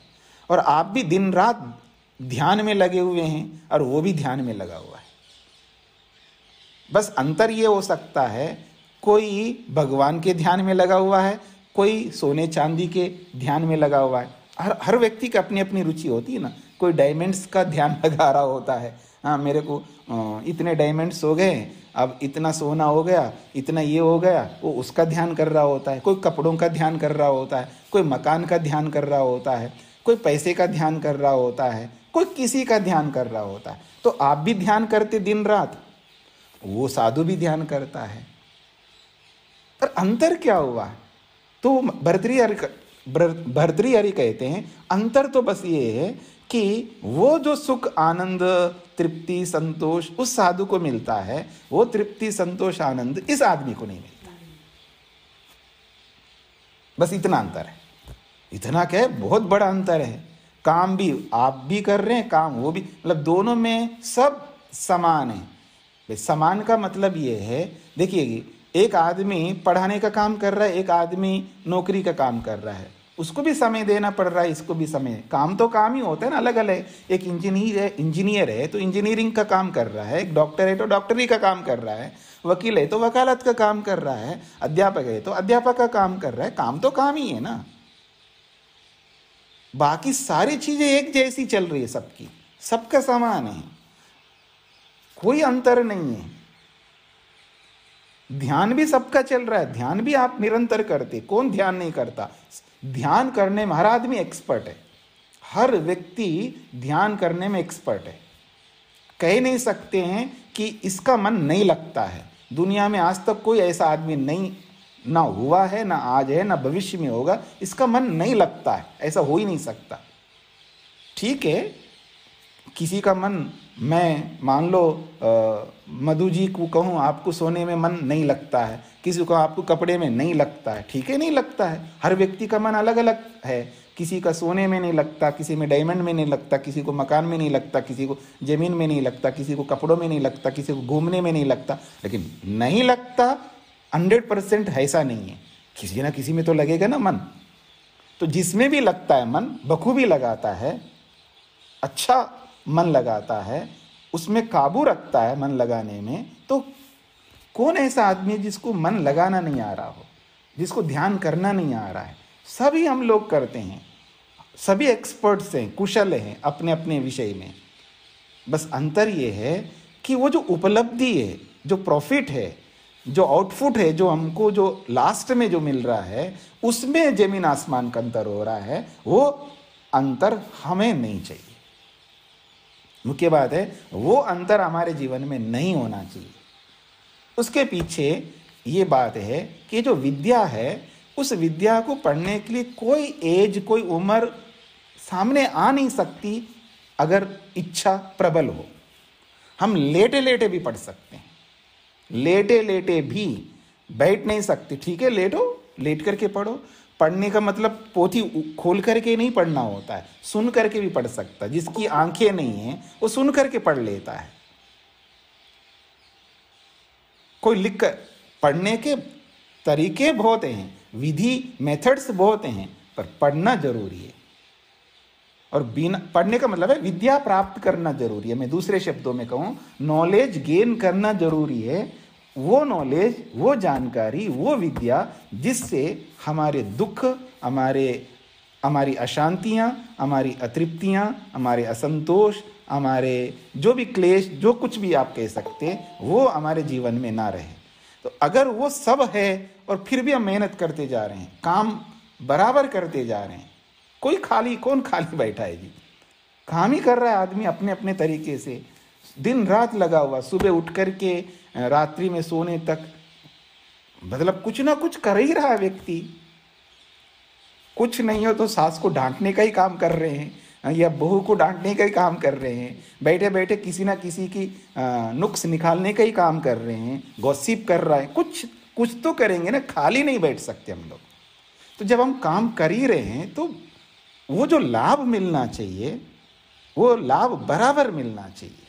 और आप भी दिन रात ध्यान में लगे हुए हैं और वो भी ध्यान में लगा हुआ है। बस अंतर ये हो सकता है, कोई भगवान के ध्यान में लगा हुआ है, कोई सोने चांदी के ध्यान में लगा हुआ है। हर व्यक्ति की अपनी अपनी रुचि होती है ना। कोई डायमंड्स का ध्यान लगा रहा होता है, हाँ मेरे को इतने डायमंड्स हो गए, अब इतना सोना हो गया, इतना ये हो गया, वो उसका ध्यान कर रहा होता है। कोई कपड़ों का ध्यान कर रहा होता है, कोई मकान का ध्यान कर रहा होता है, कोई पैसे का ध्यान कर रहा होता है, कोई किसी का ध्यान कर रहा होता है। तो आप भी ध्यान करते दिन रात, वो साधु भी ध्यान करता है। पर अंतर क्या हुआ? तो भर्तृहरि कहते हैं अंतर तो बस ये है कि वो जो सुख आनंद तृप्ति संतोष उस साधु को मिलता है, वो तृप्ति संतोष आनंद इस आदमी को नहीं मिलता। बस इतना अंतर है। इतना क्या है, बहुत बड़ा अंतर है। काम भी आप भी कर रहे हैं, काम वो भी, मतलब दोनों में सब समान है। समान का मतलब ये है, देखिए एक आदमी पढ़ाने का काम कर रहा है, एक आदमी नौकरी का काम कर रहा है, उसको भी समय देना पड़ रहा है, इसको भी समय। काम तो काम ही होता है ना, अलग अलग। एक इंजीनियर है तो इंजीनियरिंग का काम कर रहा है, एक डॉक्टर है तो डॉक्टरी का काम कर रहा है, वकील है तो वकालत का काम कर रहा है, अध्यापक है तो अध्यापक का काम कर रहा है। काम तो काम ही है ना। बाकी सारी चीजें एक जैसी चल रही है सबकी, सबका समान है, कोई अंतर नहीं है। ध्यान भी सबका चल रहा है, ध्यान भी आप निरंतर करते, कौन ध्यान नहीं करता। ध्यान करने में हर आदमी एक्सपर्ट है, हर व्यक्ति ध्यान करने में एक्सपर्ट है। कह नहीं सकते हैं कि इसका मन नहीं लगता है। दुनिया में आज तक कोई ऐसा आदमी नहीं, ना हुआ है, ना आज है, ना भविष्य में होगा, इसका मन नहीं लगता है, ऐसा हो ही नहीं सकता। ठीक है, किसी का मन, मैं मान लो मधु जी को कहूँ आपको सोने में मन नहीं लगता है, किसी को आपको कपड़े में नहीं लगता है, ठीक है, नहीं लगता है। हर व्यक्ति का मन अलग अलग है, किसी का सोने में नहीं लगता, किसी में डायमंड में नहीं लगता, किसी को मकान में नहीं लगता, किसी को जमीन में नहीं लगता, किसी को कपड़ों में नहीं लगता, किसी को घूमने में नहीं लगता। लेकिन नहीं लगता 100% ऐसा नहीं है, किसी ना किसी में तो लगेगा ना मन। तो जिसमें भी लगता है मन, बखूबी लगाता है, अच्छा मन लगाता है, उसमें काबू रखता है मन लगाने में। तो कौन ऐसा आदमी है जिसको मन लगाना नहीं आ रहा हो, जिसको ध्यान करना नहीं आ रहा है? सभी हम लोग करते हैं, सभी एक्सपर्ट्स हैं, कुशल हैं अपने अपने विषय में। बस अंतर ये है कि वो जो उपलब्धि है, जो प्रॉफिट है, जो आउटपुट है, जो हमको जो लास्ट में जो मिल रहा है, उसमें जमीन आसमान का अंतर हो रहा है। वो अंतर हमें नहीं चाहिए। मुख्य बात है, वो अंतर हमारे जीवन में नहीं होना चाहिए। उसके पीछे ये बात है कि जो विद्या है, उस विद्या को पढ़ने के लिए कोई एज, कोई उम्र सामने आ नहीं सकती। अगर इच्छा प्रबल हो, हम लेटे लेटे भी पढ़ सकते हैं, लेटे लेटे भी बैठ नहीं सकते, ठीक है, लेटो, लेट करके पढ़ो। पढ़ने का मतलब पोथी खोल करके नहीं पढ़ना होता है, सुन करके भी पढ़ सकता है। जिसकी आंखें नहीं है वो सुन करके पढ़ लेता है। कोई लिख कर, पढ़ने के तरीके बहुत हैं, विधि मेथड्स बहुत हैं, पर पढ़ना जरूरी है। और बिना पढ़ने का मतलब है विद्या प्राप्त करना जरूरी है। मैं दूसरे शब्दों में कहूँ, नॉलेज गेन करना जरूरी है। वो नॉलेज, वो जानकारी, वो विद्या जिससे हमारे दुख, हमारी अशांतियाँ, हमारी अतृप्तियाँ, हमारे असंतोष, हमारे जो भी क्लेश, जो कुछ भी आप कह सकते हैं, वो हमारे जीवन में ना रहे। तो अगर वो सब है और फिर भी हम मेहनत करते जा रहे हैं, काम बराबर करते जा रहे हैं, कौन खाली बैठा है जी? काम ही कर रहा है आदमी अपने अपने तरीके से, दिन रात लगा हुआ, सुबह उठ करके रात्रि में सोने तक, मतलब कुछ ना कुछ कर ही रहा है व्यक्ति। कुछ नहीं हो तो सास को डांटने का ही काम कर रहे हैं, या बहू को डांटने का ही काम कर रहे हैं, बैठे बैठे किसी ना किसी की नुक्स निकालने का ही काम कर रहे हैं, गॉसिप कर रहा है। कुछ तो करेंगे ना, खाली नहीं बैठ सकते हम लोग। तो जब हम काम कर ही रहे हैं तो वो जो लाभ मिलना चाहिए, वो लाभ बराबर मिलना चाहिए।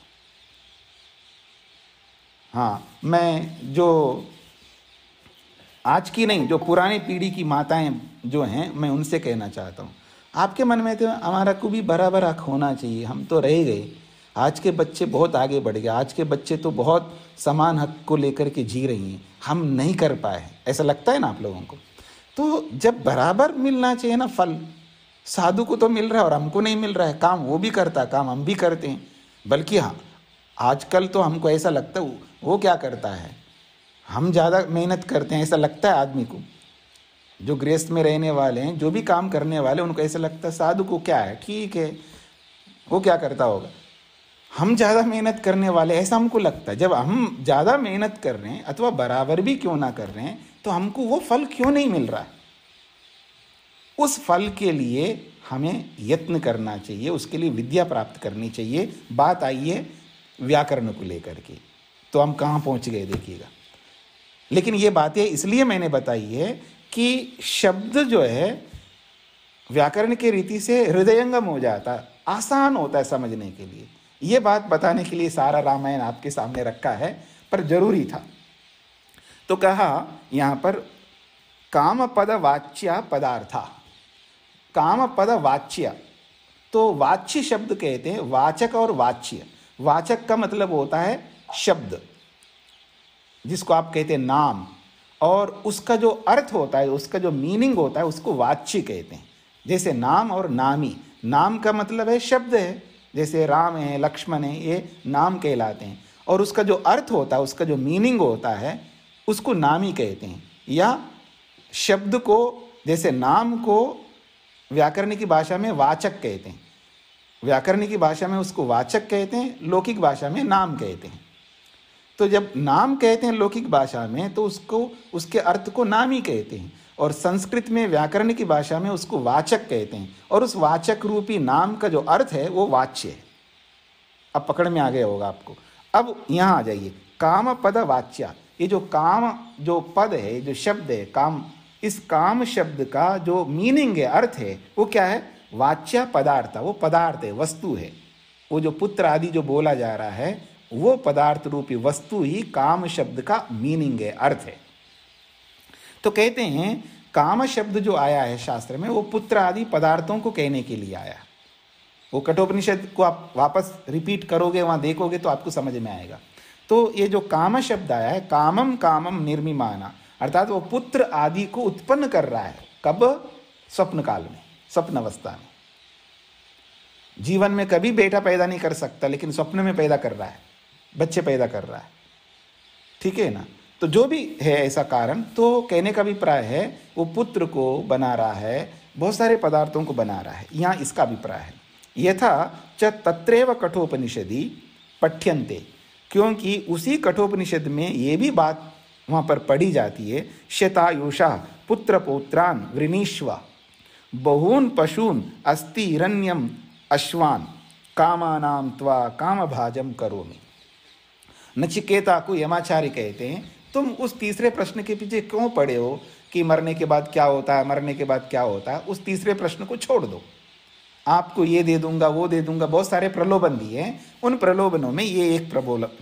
हाँ, मैं जो आज की नहीं, जो पुरानी पीढ़ी की माताएं जो हैं, मैं उनसे कहना चाहता हूँ, आपके मन में तो हमारा को भी बराबर हक होना चाहिए। हम तो रह गए, आज के बच्चे बहुत आगे बढ़ गए, आज के बच्चे तो बहुत समान हक को लेकर के जी रही हैं, हम नहीं कर पाए। ऐसा लगता है ना आप लोगों को? तो जब बराबर मिलना चाहिए ना फल, साधु को तो मिल रहा है और हमको नहीं मिल रहा है। काम वो भी करता है, काम हम भी करते हैं। बल्कि हाँ, आजकल तो हमको ऐसा लगता है वो क्या करता है, हम ज़्यादा मेहनत करते हैं, ऐसा लगता है आदमी को। जो गृहस्थ में रहने वाले हैं, जो भी काम करने वाले, उनको ऐसा लगता है साधु को क्या है, ठीक है, वो क्या करता होगा। हम ज़्यादा मेहनत करने वाले, ऐसा हमको लगता है। जब हम ज़्यादा मेहनत कर रहे हैं अथवा बराबर भी क्यों ना कर रहे हैं, तो हमको वो फल क्यों नहीं मिल रहा है? उस फल के लिए हमें यत्न करना चाहिए, उसके लिए विद्या प्राप्त करनी चाहिए। बात आई है व्याकरण को लेकर के, तो हम कहाँ पहुँच गए देखिएगा। लेकिन ये बातें इसलिए मैंने बताई है कि शब्द जो है व्याकरण की रीति से हृदयंगम हो जाता, आसान होता है समझने के लिए। ये बात बताने के लिए सारा रामायण आपके सामने रखा है, पर जरूरी था। तो कहा यहाँ पर काम पद वाच्या पदार्था। काम पद वाच्या, तो वाच्य शब्द कहते हैं, वाचक और वाच्य। वाचक का मतलब होता है शब्द, जिसको आप कहते हैं नाम, और उसका जो अर्थ होता है, उसका जो मीनिंग होता है, उसको वाच्य कहते हैं। जैसे नाम और नामी, नाम का मतलब है शब्द है, जैसे राम है, लक्ष्मण है, ये नाम कहलाते हैं। और उसका जो अर्थ होता है, उसका जो मीनिंग होता है, उसको नामी कहते हैं। या शब्द को, जैसे नाम को व्याकरण की भाषा में वाचक कहते हैं, व्याकरण की भाषा में उसको वाचक कहते हैं, लौकिक भाषा में नाम कहते हैं। तो जब नाम कहते हैं लौकिक भाषा में, तो उसको, उसके अर्थ को नामी कहते हैं, और संस्कृत में व्याकरण की भाषा में उसको वाचक कहते हैं, और उस वाचक रूपी नाम का जो अर्थ है वो वाच्य है। अब पकड़ में आ गया होगा आपको। अब यहाँ आ जाइए, काम पद वाच्या। ये जो काम, जो पद है, जो शब्द है काम, इस काम शब्द का जो मीनिंग है, अर्थ है, वो क्या है? वाच्या पदार्थ, वो पदार्थ है, वस्तु है। वो जो पुत्र आदि जो बोला जा रहा है, वो पदार्थ रूपी वस्तु ही काम शब्द का मीनिंग है, अर्थ है। तो कहते हैं काम शब्द जो आया है शास्त्र में, वो पुत्र आदि पदार्थों को कहने के लिए आया। वो कठोपनिषद को आप वापस रिपीट करोगे, वहाँ देखोगे तो आपको समझ में आएगा। तो ये जो काम शब्द आया है, कामम कामम निर्मिमाना, अर्थात वो पुत्र आदि को उत्पन्न कर रहा है। कब? स्वप्न काल में, स्वप्न अवस्था में। जीवन में कभी बेटा पैदा नहीं कर सकता, लेकिन स्वप्न में पैदा कर रहा है, बच्चे पैदा कर रहा है। ठीक है ना? तो जो भी है ऐसा कारण, तो कहने का अभिप्राय है वो पुत्र को बना रहा है, बहुत सारे पदार्थों को बना रहा है, यहाँ इसका अभिप्राय है। यथा च तत्रैव कठोपनिषदि पठ्यन्ते, क्योंकि उसी कठोपनिषद में ये भी बात वहाँ पर पढ़ी जाती है। शतायुषा पुत्र पौत्रान वृणीष्व बहून पशून अस्ति हिरण्यम अश्वान कामानाम त्वा कामभाजम करोमि। नचिकेता को यमाचार्य कहते हैं, तुम उस तीसरे प्रश्न के पीछे क्यों पड़े हो कि मरने के बाद क्या होता है, मरने के बाद क्या होता है? उस तीसरे प्रश्न को छोड़ दो। आपको ये दे दूंगा, वो दे दूंगा, बहुत सारे प्रलोभन दिए हैं। उन प्रलोभनों में ये एक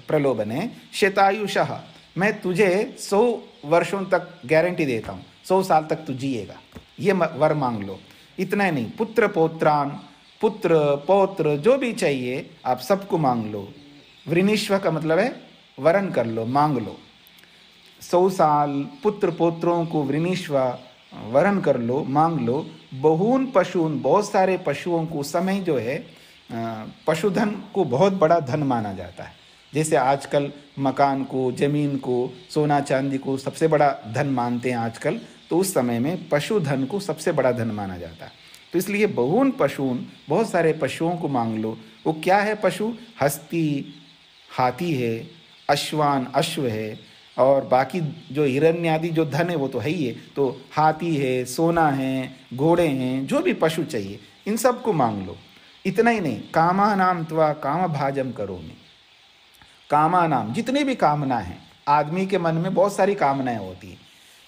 प्रलोभन है, शतायुषः, मैं तुझे 100 वर्षों तक गारंटी देता हूँ, 100 साल तक तू जिएगा, ये वर मांग लो। इतना ही नहीं, पुत्र पौत्रान, पुत्र पौत्र जो भी चाहिए आप सबको मांग लो। वृणीष्व का मतलब है वरण कर लो, मांग लो। 100 साल पुत्र पौत्रों को वृणीष्व वरण कर लो, मांग लो। बहून पशुन, बहुत सारे पशुओं को, समय जो है पशुधन को बहुत बड़ा धन माना जाता है। जैसे आजकल मकान को, जमीन को, सोना चांदी को सबसे बड़ा धन मानते हैं आजकल, तो उस समय में पशुधन को सबसे बड़ा धन माना जाता है। तो इसलिए बहून पशुन, बहुत सारे पशुओं को मांग लो। वो क्या है पशु? हस्ती हाथी है, अश्वान अश्व है, और बाकी जो हिरण्यादि जो धन है वो तो है ही है। तो हाथी है, सोना है, घोड़े हैं, जो भी पशु चाहिए इन सब को मांग लो। इतना ही नहीं, कामानाम त्वा कामभाजम करोमि। कामानाम, जितने भी कामना है, आदमी के मन में बहुत सारी कामनाएं होती हैं,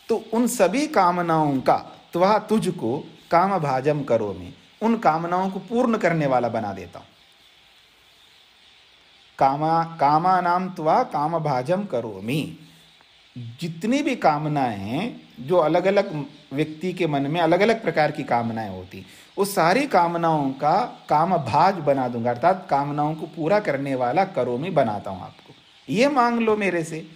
तो उन सभी कामनाओं का त्वा, तुझको, कामभाजम करोमि, उन कामनाओं को पूर्ण करने वाला बना देता हूं। कामानाम त्वा कामभाजम करोमि, जितनी भी कामनाएं हैं, जो अलग अलग व्यक्ति के मन में अलग अलग प्रकार की कामनाएं होती, उस सारी कामनाओं का कामभाज बना दूंगा, अर्थात कामनाओं को पूरा करने वाला करोमि बनाता हूं आपको। ये मांग लो मेरे से।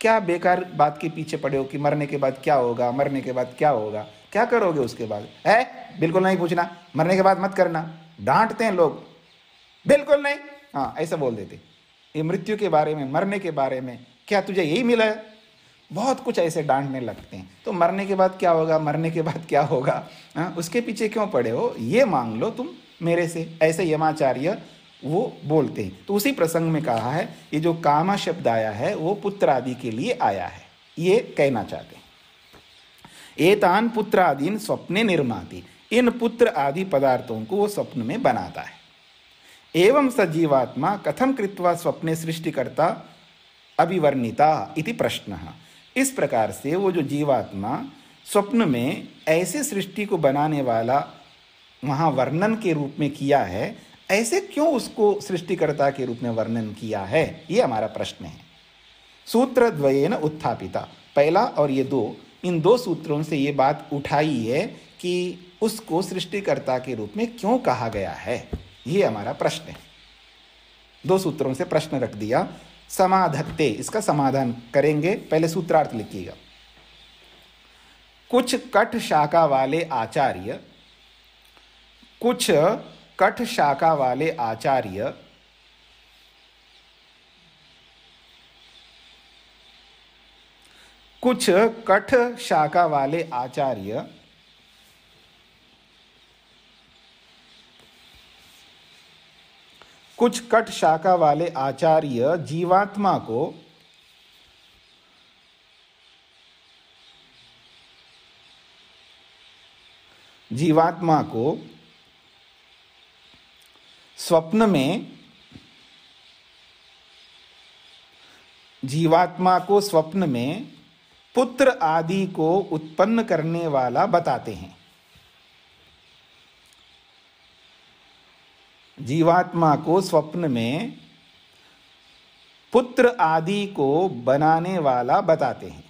क्या बेकार बात के पीछे पड़े हो कि मरने के बाद क्या होगा, मरने के बाद क्या होगा, क्या करोगे उसके बाद? है बिल्कुल नहीं पूछना, मरने के बाद मत करना। डांटते हैं लोग, बिल्कुल नहीं, हाँ ऐसा बोल देते। ये मृत्यु के बारे में, मरने के बारे में, क्या तुझे यही मिला है? बहुत कुछ ऐसे डांटने लगते हैं। तो मरने के बाद क्या होगा, मरने के बाद क्या होगा, हाँ उसके पीछे क्यों पड़े हो? ये मांग लो तुम मेरे से, ऐसे यमाचार्य वो बोलते हैं। तो उसी प्रसंग में कहा है, ये जो कामा शब्द आया है वो पुत्र आदि के लिए आया है, ये कहना चाहते हैं। एतान पुत्रादीन स्वप्ने निर्माति, इन पुत्र आदि पदार्थों को वो स्वप्न में बनाता है। एवं स जीवात्मा कथम कृत्वा स्वप्ने सृष्टिकर्ता अभिवर्णिता इति प्रश्न। इस प्रकार से वो जो जीवात्मा स्वप्न में ऐसे सृष्टि को बनाने वाला वहाँ वर्णन के रूप में किया है, ऐसे क्यों उसको सृष्टिकर्ता के रूप में वर्णन किया है, ये हमारा प्रश्न है। सूत्र द्वयेन उत्थापिता, पहला और ये दो, इन दो सूत्रों से ये बात उठाई है कि उसको सृष्टिकर्ता के रूप में क्यों कहा गया है, ये हमारा प्रश्न है। दो सूत्रों से प्रश्न रख दिया। समाधत्ते, इसका समाधान करेंगे। पहले सूत्रार्थ लिखिएगा। कुछ कठ शाखा वाले आचार्य, कुछ कठ शाखा वाले आचार्य कुछ कठ शाखा वाले आचार्य कुछ कठ शाखा वाले आचार्य जीवात्मा को स्वप्न में पुत्र आदि को उत्पन्न करने वाला बताते हैं। जीवात्मा को स्वप्न में पुत्र आदि को बनाने वाला बताते हैं।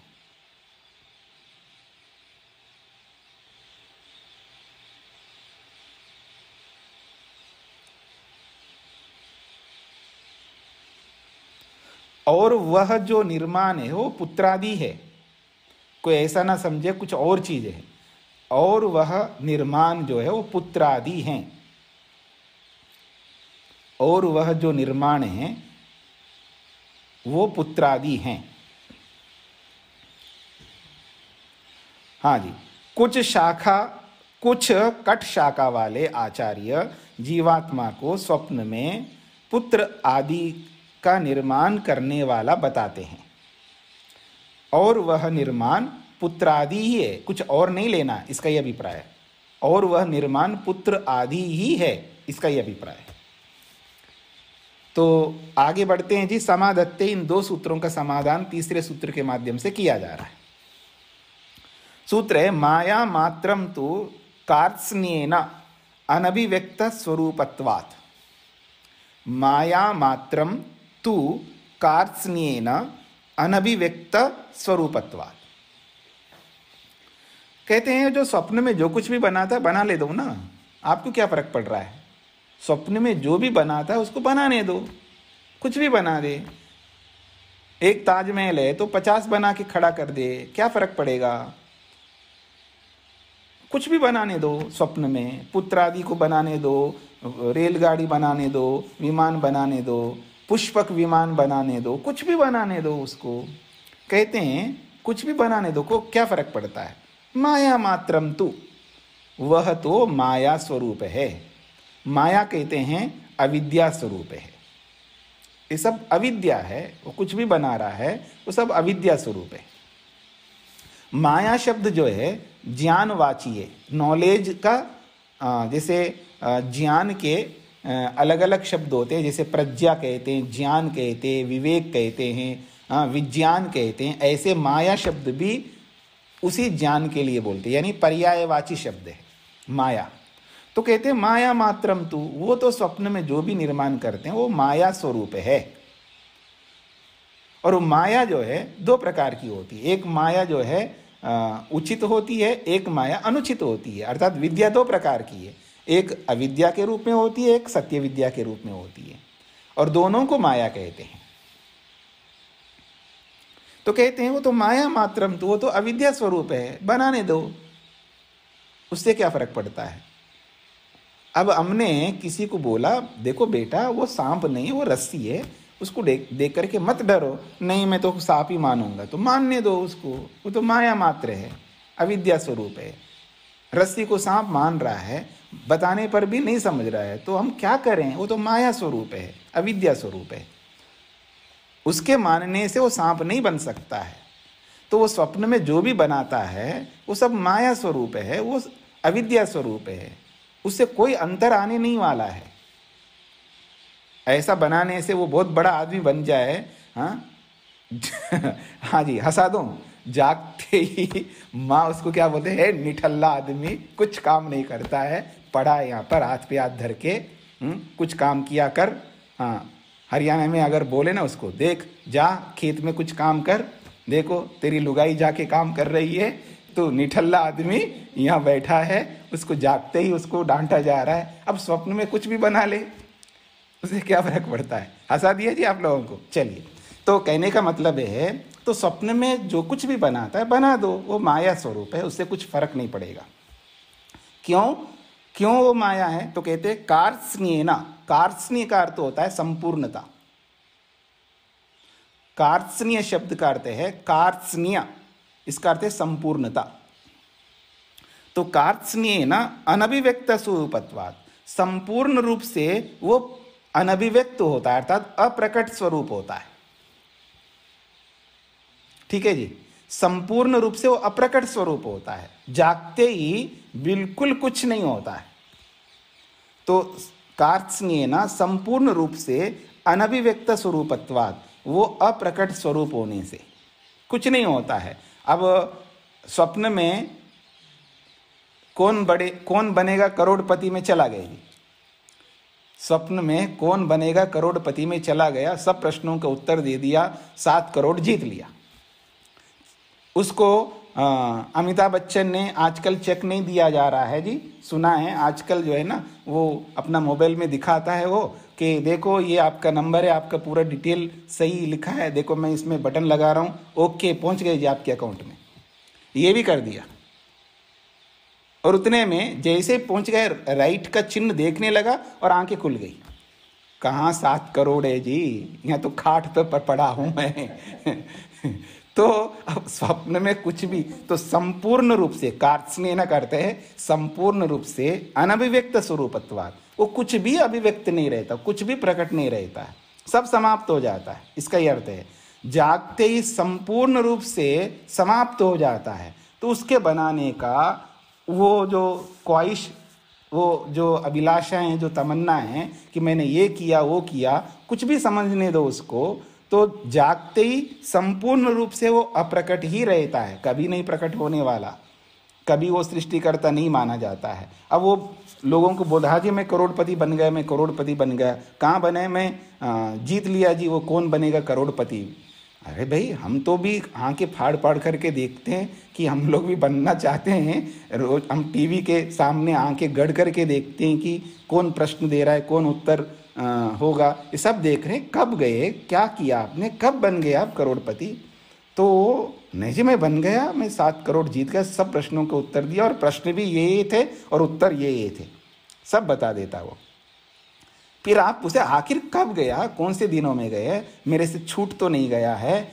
और वह जो निर्माण है वो पुत्रादि है, कोई ऐसा ना समझे कुछ और चीज है। और वह निर्माण जो है वो पुत्रादि हैं, और वह जो निर्माण है वो पुत्रादि हैं। हाँ जी, कुछ कठ शाखा वाले आचार्य जीवात्मा को स्वप्न में पुत्र आदि का निर्माण करने वाला बताते हैं, और वह निर्माण पुत्रादि ही है, कुछ और नहीं लेना, इसका यह अभिप्राय है। और वह निर्माण पुत्र आदि ही है, इसका यह अभिप्राय है। तो आगे बढ़ते हैं जी। समाधत्ते, इन दो सूत्रों का समाधान तीसरे सूत्र के माध्यम से किया जा रहा है। सूत्र है माया मात्रम तु कार्त्स्न्येन अनभिव्यक्त स्वरूपत्वात्। माया मात्रम तु कार्त्स्न्येन अनभिव्यक्त स्वरूपत्वात्। कहते हैं जो स्वप्न में जो कुछ भी बनाता है बना ले दो ना, आपको क्या फर्क पड़ रहा है। स्वप्न में जो भी बनाता है उसको बनाने दो, कुछ भी बना दे। एक ताजमहल है तो 50 बना के खड़ा कर दे, क्या फर्क पड़ेगा। कुछ भी बनाने दो स्वप्न में, पुत्र आदि को बनाने दो, रेलगाड़ी बनाने दो, विमान बनाने दो, पुष्पक विमान बनाने दो, कुछ भी बनाने दो उसको। कहते हैं कुछ भी बनाने दो, को क्या फर्क पड़ता है। माया मात्रम तु, वह तो माया स्वरूप है। माया कहते हैं अविद्या स्वरूप है। ये सब अविद्या है, वो कुछ भी बना रहा है वो सब अविद्या स्वरूप है। माया शब्द जो है ज्ञानवाची है, नॉलेज का। जैसे ज्ञान के अलग अलग शब्द होते हैं, जैसे प्रज्ञा कहते हैं, ज्ञान कहते हैं, विवेक कहते हैं, विज्ञान कहते हैं। ऐसे माया शब्द भी उसी ज्ञान के लिए बोलते हैं, यानी पर्यायवाची शब्द है माया। तो कहते हैं माया मात्रम तु, वो तो स्वप्न में जो भी निर्माण करते हैं वो माया स्वरूप है। और वो माया जो है दो प्रकार की होती है। एक माया जो है उचित होती है, एक माया अनुचित होती है। अर्थात विद्या दो प्रकार की है, एक अविद्या के रूप में होती है, एक सत्य विद्या के रूप में होती है, और दोनों को माया कहते हैं। तो कहते हैं वो तो माया मात्रम तु, वो तो अविद्या स्वरूप है, बनाने दो, उससे क्या फर्क पड़ता है। अब हमने किसी को बोला देखो बेटा वो सांप नहीं, वो रस्सी है, उसको देख करके मत डरो। नहीं मैं तो सांप ही मानूंगा, तो मानने दो उसको, वो तो माया मात्र है, अविद्या स्वरूप है। रस्सी को सांप मान रहा है, बताने पर भी नहीं समझ रहा है, तो हम क्या करें। वो तो माया स्वरूप है, अविद्या स्वरूप है। उसके मानने से वो सांप नहीं बन सकता है। तो वो स्वप्न में जो भी बनाता है वो सब माया स्वरूप है, वो अविद्या स्वरूप है, उससे कोई अंतर आने नहीं वाला है। ऐसा बनाने से वो बहुत बड़ा आदमी बन जाए, हाँ हाँ जी, हंसा दो, जागते ही माँ उसको क्या बोलते हैं, निठल्ला आदमी, कुछ काम नहीं करता है, पड़ा है यहाँ पर हाथ पे हाथ धर के, कुछ काम किया कर। हाँ, हरियाणा में अगर बोले ना उसको, देख जा खेत में कुछ काम कर, देखो तेरी लुगाई जाके काम कर रही है, तो निठल्ला आदमी यहाँ बैठा है, उसको जागते ही उसको डांटा जा रहा है। अब स्वप्न में कुछ भी बना ले, उसे क्या फर्क पड़ता है। हंसा दिया जी आप लोगों को। चलिए, तो कहने का मतलब है, तो स्वप्न में जो कुछ भी बनाता है बना दो, वो माया स्वरूप है, उससे कुछ फर्क नहीं पड़ेगा। क्यों क्यों वो माया है? तो कहते हैं कार्त्स्न्येन, कार्त्स्न्य का अर्थ होता है संपूर्णता। कार्त्स्न्य शब्द का अर्थ है कार्त्स्न्य, इसका अर्थ है संपूर्णता। तो कार्त्स्न्येन अनभिव्यक्त स्वरूपत्वात्, संपूर्ण रूप से वो अनभिव्यक्त होता है, अर्थात अप्रकट स्वरूप होता है। ठीक है जी, संपूर्ण रूप से वो अप्रकट स्वरूप होता है, जागते ही बिल्कुल कुछ नहीं होता है। तो कार्त्स्न्येन संपूर्ण रूप से अनभिव्यक्त स्वरूपत्वात्, वो अप्रकट स्वरूप होने से कुछ नहीं होता है। अब स्वप्न में कौन बनेगा करोड़पति में चला गया जी, स्वप्न में कौन बनेगा करोड़पति में चला गया, सब प्रश्नों का उत्तर दे दिया, 7 करोड़ जीत लिया। उसको अमिताभ बच्चन ने आजकल चेक नहीं दिया जा रहा है जी, सुना है आजकल जो है ना, वो अपना मोबाइल में दिखाता है वो कि देखो ये आपका नंबर है, आपका पूरा डिटेल सही लिखा है, देखो मैं इसमें बटन लगा रहा हूँ, ओके पहुँच गए जी आपके अकाउंट में। ये भी कर दिया, और उतने में जैसे पहुँच गए राइट का चिन्ह देखने लगा और आंखें खुल गई। कहाँ 7 करोड़ है जी, यहाँ तो खाट पे पड़ा हूँ मैं तो अब स्वप्न में कुछ भी, तो संपूर्ण रूप से कार्त्स्न्येन करते हैं संपूर्ण रूप से अनभिव्यक्त स्वरूपत्वात्, वो कुछ भी अभिव्यक्त नहीं रहता, कुछ भी प्रकट नहीं रहता है, सब समाप्त हो जाता है। इसका ही अर्थ है जागते ही संपूर्ण रूप से समाप्त हो जाता है। तो उसके बनाने का वो जो ख्वाहिश, वो जो अभिलाषाएं हैं, जो तमन्ना है कि मैंने ये किया वो किया, कुछ भी समझने दो उसको, तो जागते ही संपूर्ण रूप से वो अप्रकट ही रहता है, कभी नहीं प्रकट होने वाला, कभी वो सृष्टिकर्ता नहीं माना जाता है। अब वो लोगों को बोला जी मैं करोड़पति बन गया, मैं करोड़पति बन गया, कहाँ बने, मैं जीत लिया जी, वो कौन बनेगा करोड़पति। अरे भाई, हम तो भी आंखें फाड़ फाड़ करके देखते हैं कि हम लोग भी बनना चाहते हैं, रोज हम टीवी के सामने आंखें गड़ करके देखते हैं कि कौन प्रश्न दे रहा है, कौन उत्तर होगा, ये सब देख रहे हैं। कब गए, क्या किया आपने, कब बन गए आप करोड़पति? तो नहीं जी मैं बन गया, मैं 7 करोड़ जीत गया, सब प्रश्नों के उत्तर दिया, और प्रश्न भी ये थे और उत्तर ये थे, सब बता देता वो। फिर आप उसे आखिर कब गया, कौन से दिनों में गए, मेरे से छूट तो नहीं गया है।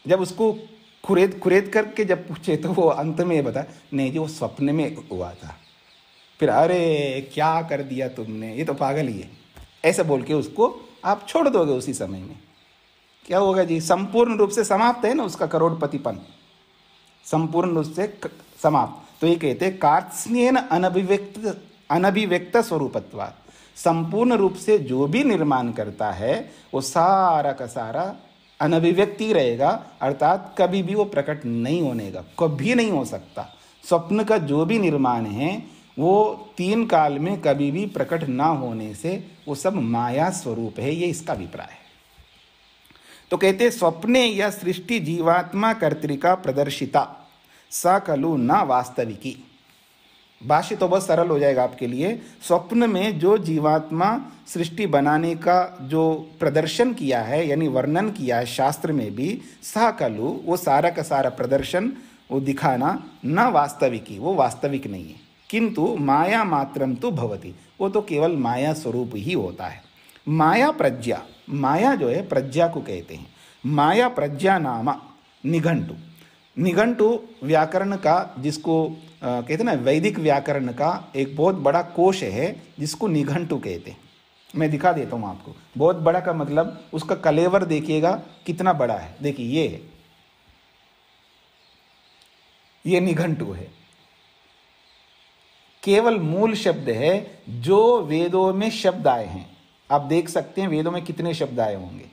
जब उसको खुरेद करके जब पूछे तो वो अंत में बता, नहीं जी वो स्वप्न में हुआ था। फिर अरे क्या कर दिया तुमने, ये तो पागल ही है, ऐसा बोल के उसको आप छोड़ दोगे उसी समय में। क्या होगा जी, संपूर्ण रूप से समाप्त है ना उसका करोड़पतिपन, संपूर्ण रूप से समाप्त। तो ये कहते हैं कार्त्स्न्येन अनभिव्यक्त स्वरूपत्वात्, संपूर्ण रूप से जो भी निर्माण करता है वो सारा का सारा अनभिव्यक्ति रहेगा, अर्थात कभी भी वो प्रकट नहीं होने का, कभी नहीं हो सकता। स्वप्न का जो भी निर्माण है वो 3 काल में कभी भी प्रकट ना होने से वो सब माया स्वरूप है, ये इसका अभिप्राय है। तो कहते स्वप्ने या सृष्टि जीवात्मा कर्तृका प्रदर्शिता स खलु न वास्तविकी। भाष्य तो बहुत सरल हो जाएगा आपके लिए। स्वप्न में जो जीवात्मा सृष्टि बनाने का जो प्रदर्शन किया है, यानी वर्णन किया है शास्त्र में भी, स खलु, वो सारा का सारा प्रदर्शन, वो दिखाना, न वास्तविकी, वो वास्तविक नहीं है, किंतु माया मात्रम तो भवति, वो तो केवल माया स्वरूप ही होता है। माया प्रज्ञा, माया जो है प्रज्ञा को कहते हैं। माया प्रज्ञा नाम निघंटु, निघंटु व्याकरण का, जिसको कहते हैं ना वैदिक व्याकरण का एक बहुत बड़ा कोश है, जिसको निघंटु कहते हैं। मैं दिखा देता हूँ आपको। बहुत बड़ा का मतलब उसका कलेवर देखिएगा कितना बड़ा है। देखिए ये निघंटु है, केवल मूल शब्द है जो वेदों में शब्द आए हैं। आप देख सकते हैं वेदों में कितने शब्द आए होंगे।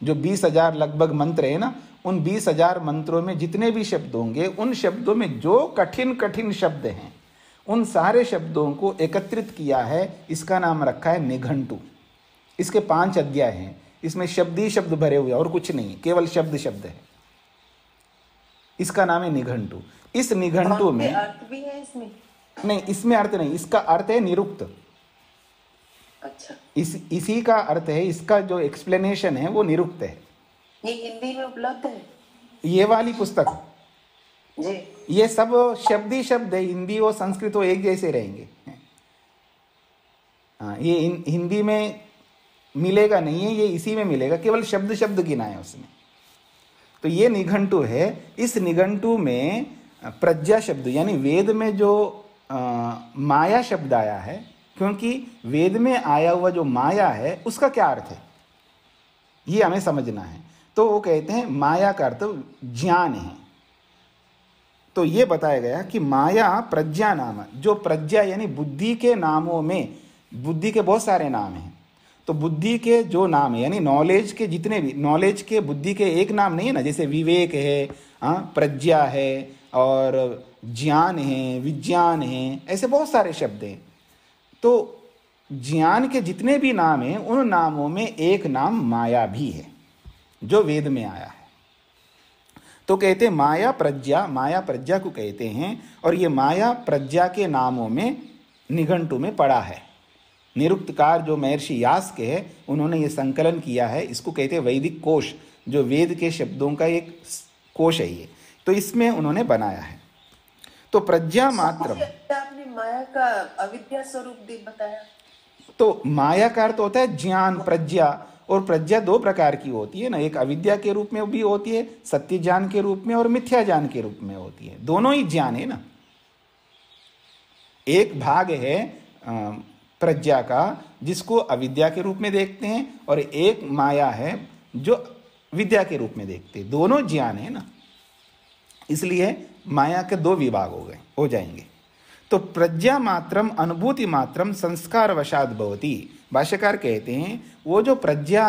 जो 20,000 लगभग मंत्र है ना, उन 20,000 मंत्रों में जितने भी शब्द होंगे, उन शब्दों में जो कठिन कठिन शब्द हैं, उन सारे शब्दों को एकत्रित किया है। इसका नाम रखा है निघंटु। इसके 5 अध्याय हैं। इसमें शब्द ही शब्द भरे हुए और कुछ नहीं, केवल शब्द शब्द है। इसका नाम है निघंटु। इस निघंटु में अर्थ भी है इसमें? नहीं, इसमें अर्थ नहीं, इसका अर्थ है निरुक्त। अच्छा, इसी का अर्थ है, इसका जो एक्सप्लेनेशन है वो निरुक्त है। ये हिंदी में उपलब्ध है? ये वाली पुस्तक जी, ये सब शब्द ही शब्द है। हिंदी और संस्कृत वो एक जैसे रहेंगे। हाँ, ये हिंदी में मिलेगा नहीं है, ये इसी में मिलेगा, केवल शब्द शब्द गिना है उसमें। तो ये निघंटु है। इस निघंटु में प्रज्ञा शब्द यानी वेद में जो माया शब्द आया है, क्योंकि वेद में आया हुआ जो माया है उसका क्या अर्थ है ये हमें समझना है। तो वो कहते हैं माया का अर्थ ज्ञान है। तो ये बताया गया कि माया प्रज्ञा नाम, जो प्रज्ञा यानी बुद्धि के नामों में, बुद्धि के बहुत सारे नाम हैं। तो बुद्धि के जो नाम है यानी नॉलेज के जितने भी, नॉलेज के बुद्धि के एक नाम नहीं है ना, जैसे विवेक है, प्रज्ञा है और ज्ञान है, विज्ञान है, ऐसे बहुत सारे शब्द हैं। तो ज्ञान के जितने भी नाम हैं उन नामों में एक नाम माया भी है जो वेद में आया है। तो कहते हैं माया प्रज्ञा को कहते हैं। और ये माया प्रज्ञा के नामों में निघंटु में पड़ा है। निरुक्तकार जो महर्षि यास्क के है, उन्होंने ये संकलन किया है। इसको कहते हैं वैदिक कोश, जो वेद के शब्दों का एक कोश है ये। तो इसमें उन्होंने बनाया है। तो प्रज्ञा मात्रम, आपने माया का अविद्या स्वरूप बताया। तो माया का अर्थ होता है ज्ञान, प्रज्ञा। और प्रज्ञा 2 प्रकार की होती है ना, एक अविद्या के रूप में भी होती है, सत्य ज्ञान के रूप में, और मिथ्या ज्ञान के रूप में होती है। दोनों ही ज्ञान है ना। एक भाग है प्रज्ञा का जिसको अविद्या के रूप में देखते हैं, और एक माया है जो विद्या के रूप में देखते हैं। दोनों ज्ञान है ना, इसलिए माया के 2 विभाग हो जाएंगे। तो प्रज्ञा मात्रम अनुभूति मात्रम संस्कार वशाद भवति। भाष्यकार कहते हैं वो जो प्रज्ञा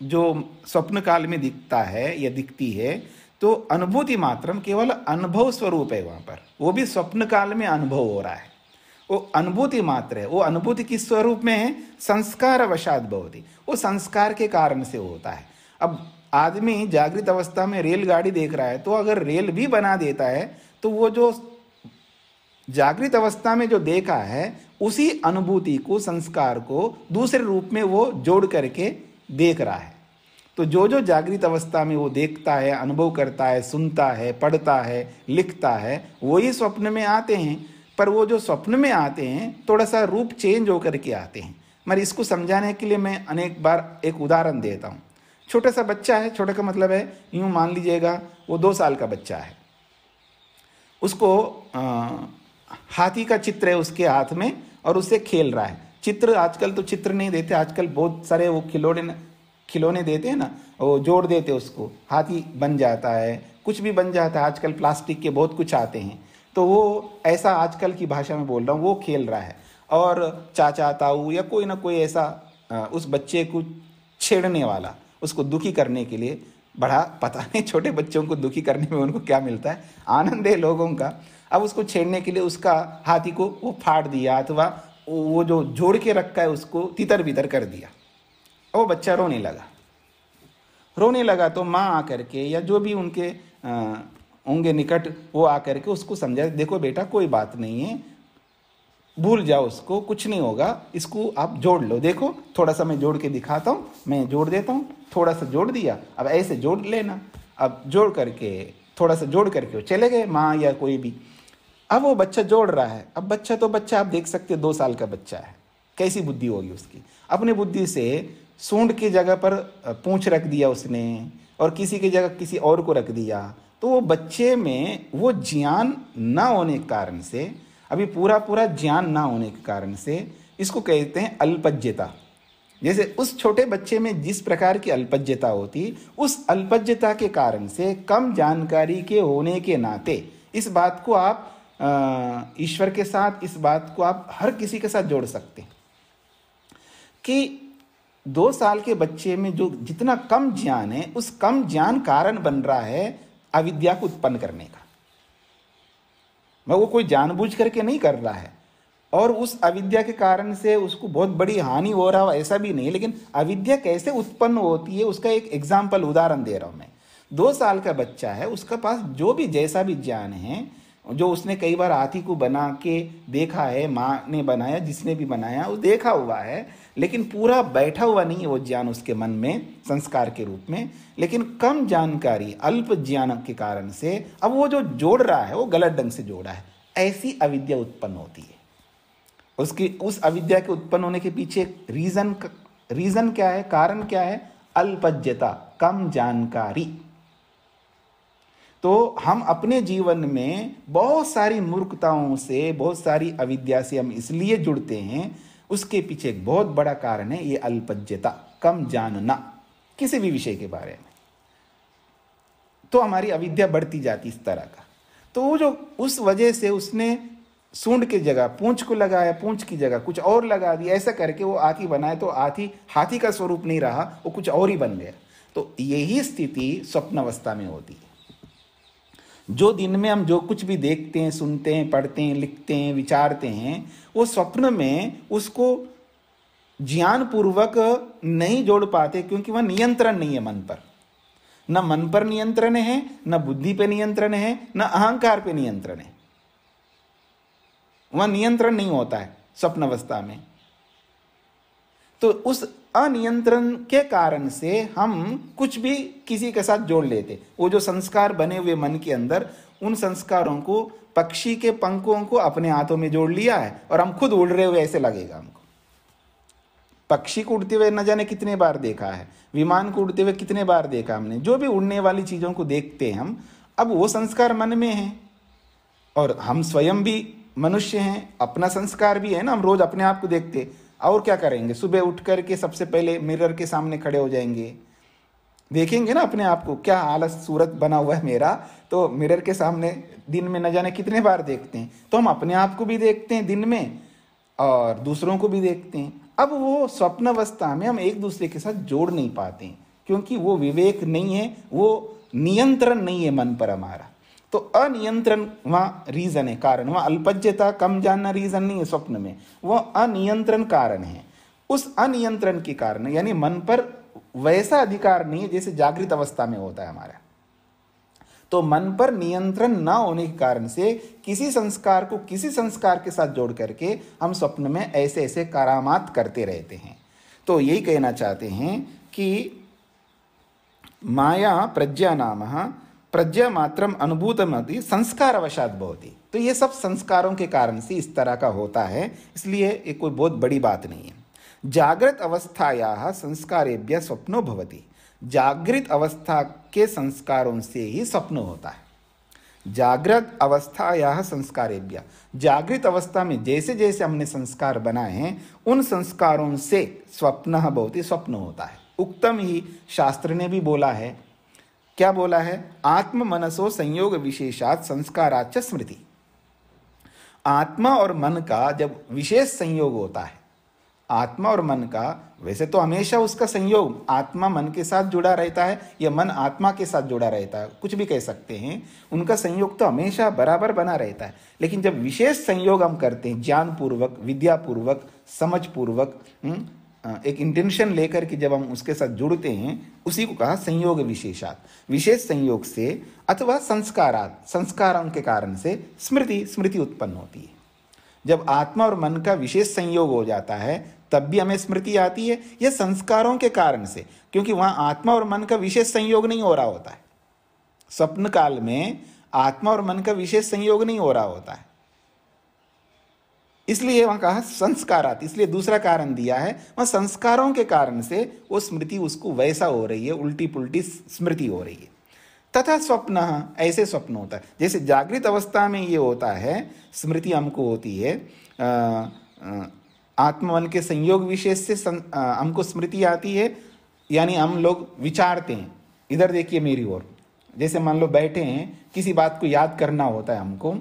जो स्वप्न काल में दिखता है या दिखती है, तो अनुभूति मात्रम केवल अनुभव स्वरूप है वहां पर। वो भी स्वप्न काल में अनुभव हो रहा है, वो अनुभूति मात्र है। वो अनुभूति किस स्वरूप में है? संस्कार वशाद भवति, वो संस्कार के कारण से होता है। अब आदमी जागृत अवस्था में रेलगाड़ी देख रहा है, तो अगर रेल भी बना देता है तो वो जो जागृत अवस्था में जो देखा है उसी अनुभूति को, संस्कार को दूसरे रूप में वो जोड़ करके देख रहा है। तो जो जो जागृत अवस्था में वो देखता है, अनुभव करता है, सुनता है, पढ़ता है, लिखता है, वही स्वप्न में आते हैं। पर वो जो स्वप्न में आते हैं थोड़ा सा रूप चेंज होकर के आते हैं। मगर इसको समझाने के लिए मैं अनेक बार एक उदाहरण देता हूँ। छोटा सा बच्चा है, छोटा का मतलब है यूँ मान लीजिएगा वो 2 साल का बच्चा है, उसको हाथी का चित्र है उसके हाथ में और उससे खेल रहा है। चित्र आजकल तो चित्र नहीं देते, आजकल बहुत सारे वो खिलौने देते हैं ना, वो जोड़ देते उसको, हाथी बन जाता है, कुछ भी बन जाता है। आजकल प्लास्टिक के बहुत कुछ आते हैं। तो वो ऐसा आजकल की भाषा में बोल रहा हूँ, वो खेल रहा है। और चाचा ताऊ या कोई ना कोई ऐसा उस बच्चे को छेड़ने वाला, उसको दुखी करने के लिए, बड़ा पता नहीं छोटे बच्चों को दुखी करने में उनको क्या मिलता है, आनंद है लोगों का। अब उसको छेड़ने के लिए उसका हाथी को वो फाड़ दिया, अथवा वो जो जोड़ के रखा है उसको तितर बितर कर दिया। वो बच्चा रोने लगा तो माँ आकर के या जो भी उनके होंगे निकट, वो आकर के उसको समझा, देखो बेटा कोई बात नहीं है, भूल जाओ उसको, कुछ नहीं होगा, इसको आप जोड़ लो, देखो थोड़ा सा मैं जोड़ के दिखाता हूँ, मैं जोड़ देता हूँ, थोड़ा सा जोड़ दिया, अब ऐसे जोड़ लेना। अब जोड़ करके थोड़ा सा जोड़ करके वो चले गए, माँ या कोई भी। अब वो बच्चा जोड़ रहा है। अब बच्चा तो बच्चा, आप देख सकते 2 साल का बच्चा है, कैसी बुद्धि होगी उसकी। अपनी बुद्धि से सूंड की जगह पर पूंछ रख दिया उसने, और किसी की जगह किसी और को रख दिया। तो वो बच्चे में वो ज्ञान ना होने के कारण से, अभी पूरा ज्ञान ना होने के कारण से, इसको कहते हैं अल्पज्यता। जैसे उस छोटे बच्चे में जिस प्रकार की अल्पज्यता होती, उस अल्पज्यता के कारण से, कम जानकारी के होने के नाते, इस बात को आप ईश्वर के साथ इस बात को आप हर किसी के साथ जोड़ सकते हैं कि 2 साल के बच्चे में जो जितना कम ज्ञान है, उस कम ज्ञान कारण बन रहा है अविद्या को उत्पन्न करने का। वो कोई जानबूझ करके नहीं कर रहा है, और उस अविद्या के कारण से उसको बहुत बड़ी हानि हो रहा हो ऐसा भी नहीं, लेकिन अविद्या कैसे उत्पन्न होती है उसका एक एग्जाम्पल, उदाहरण दे रहा हूं मैं। 2 साल का बच्चा है, उसके पास जो भी जैसा भी ज्ञान है, जो उसने कई बार हाथी को बना के देखा है, माँ ने बनाया, जिसने भी बनाया वो देखा हुआ है, लेकिन पूरा बैठा हुआ नहीं है वो ज्ञान उसके मन में संस्कार के रूप में। लेकिन कम जानकारी, अल्प ज्ञान के कारण से अब वो जो जोड़ रहा है वो गलत ढंग से जोड़ा है। ऐसी अविद्या उत्पन्न होती है। उसकी उस अविद्या के उत्पन्न होने के पीछे रीजन क्या है, कारण क्या है? अल्पज्ञता, कम जानकारी। तो हम अपने जीवन में बहुत सारी मूर्खताओं से, बहुत सारी अविद्या से हम इसलिए जुड़ते हैं, उसके पीछे एक बहुत बड़ा कारण है ये अल्पज्ञता, कम जानना किसी भी विषय के बारे में। तो हमारी अविद्या बढ़ती जाती इस तरह का। तो वो जो उस वजह से उसने सूंड की जगह पूंछ को लगाया, पूंछ की जगह कुछ और लगा दिया, ऐसा करके वो हाथी बनाए, तो हाथी का स्वरूप नहीं रहा, वो कुछ और ही बन गया। तो यही स्थिति स्वप्न अवस्था में होती है। जो दिन में हम जो कुछ भी देखते हैं, सुनते हैं, पढ़ते हैं, लिखते हैं, विचारते हैं, वो स्वप्न में उसको ज्ञान पूर्वक नहीं जोड़ पाते, क्योंकि वह नियंत्रण नहीं है मन पर। न मन पर नियंत्रण है, न बुद्धि पे नियंत्रण है, न अहंकार पे नियंत्रण है। वह नियंत्रण नहीं होता है स्वप्न अवस्था में। तो उस अनियंत्रण के कारण से हम कुछ भी किसी के साथ जोड़ लेते। वो जो संस्कार बने हुए मन के अंदर, उन संस्कारों को, पक्षी के पंखों को अपने हाथों में जोड़ लिया है और हम खुद उड़ रहे हुए ऐसे लगेगा हमको। पक्षी को उड़ते हुए न जाने कितने बार देखा है, विमान को उड़ते हुए कितने बार देखा हमने। जो भी उड़ने वाली चीजों को देखते हैं हम, अब वो संस्कार मन में है, और हम स्वयं भी मनुष्य हैं, अपना संस्कार भी है ना। हम रोज अपने आप को देखते, और क्या करेंगे? सुबह उठ करके सबसे पहले मिरर के सामने खड़े हो जाएंगे, देखेंगे ना अपने आप को, क्या हालत सूरत बना हुआ है मेरा। तो मिरर के सामने दिन में न जाने कितने बार देखते हैं। तो हम अपने आप को भी देखते हैं दिन में, और दूसरों को भी देखते हैं। अब वो स्वप्न अवस्था में हम एक दूसरे के साथ जोड़ नहीं पाते हैं, क्योंकि वो विवेक नहीं है, वो नियंत्रण नहीं है मन पर हमारा। तो अनियंत्रण वहाँ रीजन है, कारण। वहाँ अल्पज्ञता, कम जानना रीजन नहीं है स्वप्न में, वह अनियंत्रण कारण है। उस अनियंत्रण के कारण, यानी मन पर वैसा अधिकार नहीं है जैसे जागृत अवस्था में होता है हमारा। तो मन पर नियंत्रण ना होने के कारण से किसी संस्कार को किसी संस्कार के साथ जोड़ करके हम स्वप्न में ऐसे ऐसे करामात करते रहते हैं। तो यही कहना चाहते हैं कि माया प्रज्ञा नाम प्रज्ञा मात्रम अनुभूतमति संस्कार अवशात भवति। तो ये सब संस्कारों के कारण से इस तरह का होता है, इसलिए ये कोई बहुत बड़ी बात नहीं है। जागृत अवस्थायाः संस्कारेभ्यः स्वप्नो भवति। जागृत अवस्था के संस्कारों से ही स्वप्न होता है। जागृत अवस्थायाः संस्कारेभ्यः, जागृत अवस्था में जैसे जैसे हमने संस्कार बनाए हैं, उन संस्कारों से स्वप्नः भवति, स्वप्न होता है। उक्तम ही शास्त्र ने भी बोला है। क्या बोला है? आत्म मनसो संयोग विशेषात संस्काराच्च स्मृति। आत्मा और मन का जब विशेष संयोग होता है, आत्मा और मन का, वैसे तो हमेशा उसका संयोग आत्मा मन के साथ जुड़ा रहता है या मन आत्मा के साथ जुड़ा रहता है, कुछ भी कह सकते हैं, उनका संयोग तो हमेशा बराबर बना रहता है। लेकिन जब विशेष संयोग हम करते हैं, ज्ञान पूर्वक, विद्या पूर्वक, समझ पूर्वक, एक इंटेंशन लेकर के जब हम उसके साथ जुड़ते हैं, उसी को कहा संयोग विशेषात। विशेष संयोग से अथवा संस्कारात, संस्कारों के कारण से स्मृति उत्पन्न होती है। जब आत्मा और मन का विशेष संयोग हो जाता है तब भी हमें स्मृति आती है, यह संस्कारों के कारण से, क्योंकि वहां आत्मा और मन का विशेष संयोग नहीं हो रहा होता है। स्वप्न काल में आत्मा और मन का विशेष संयोग नहीं हो रहा होता है, इसलिए वहां कहा संस्कारात। इसलिए दूसरा कारण दिया है, वहां संस्कारों के कारण से वो स्मृति उसको वैसा हो रही है, उल्टी पुल्टी स्मृति हो रही है। तथा स्वप्न, ऐसे स्वप्न होता है। जैसे जागृत अवस्था में ये होता है, स्मृति हमको होती है, आत्मवन के संयोग विशेष से हमको स्मृति आती है, यानी हम लोग विचारते हैं। इधर देखिए मेरी ओर, जैसे मान लो बैठे हैं, किसी बात को याद करना होता है हमको,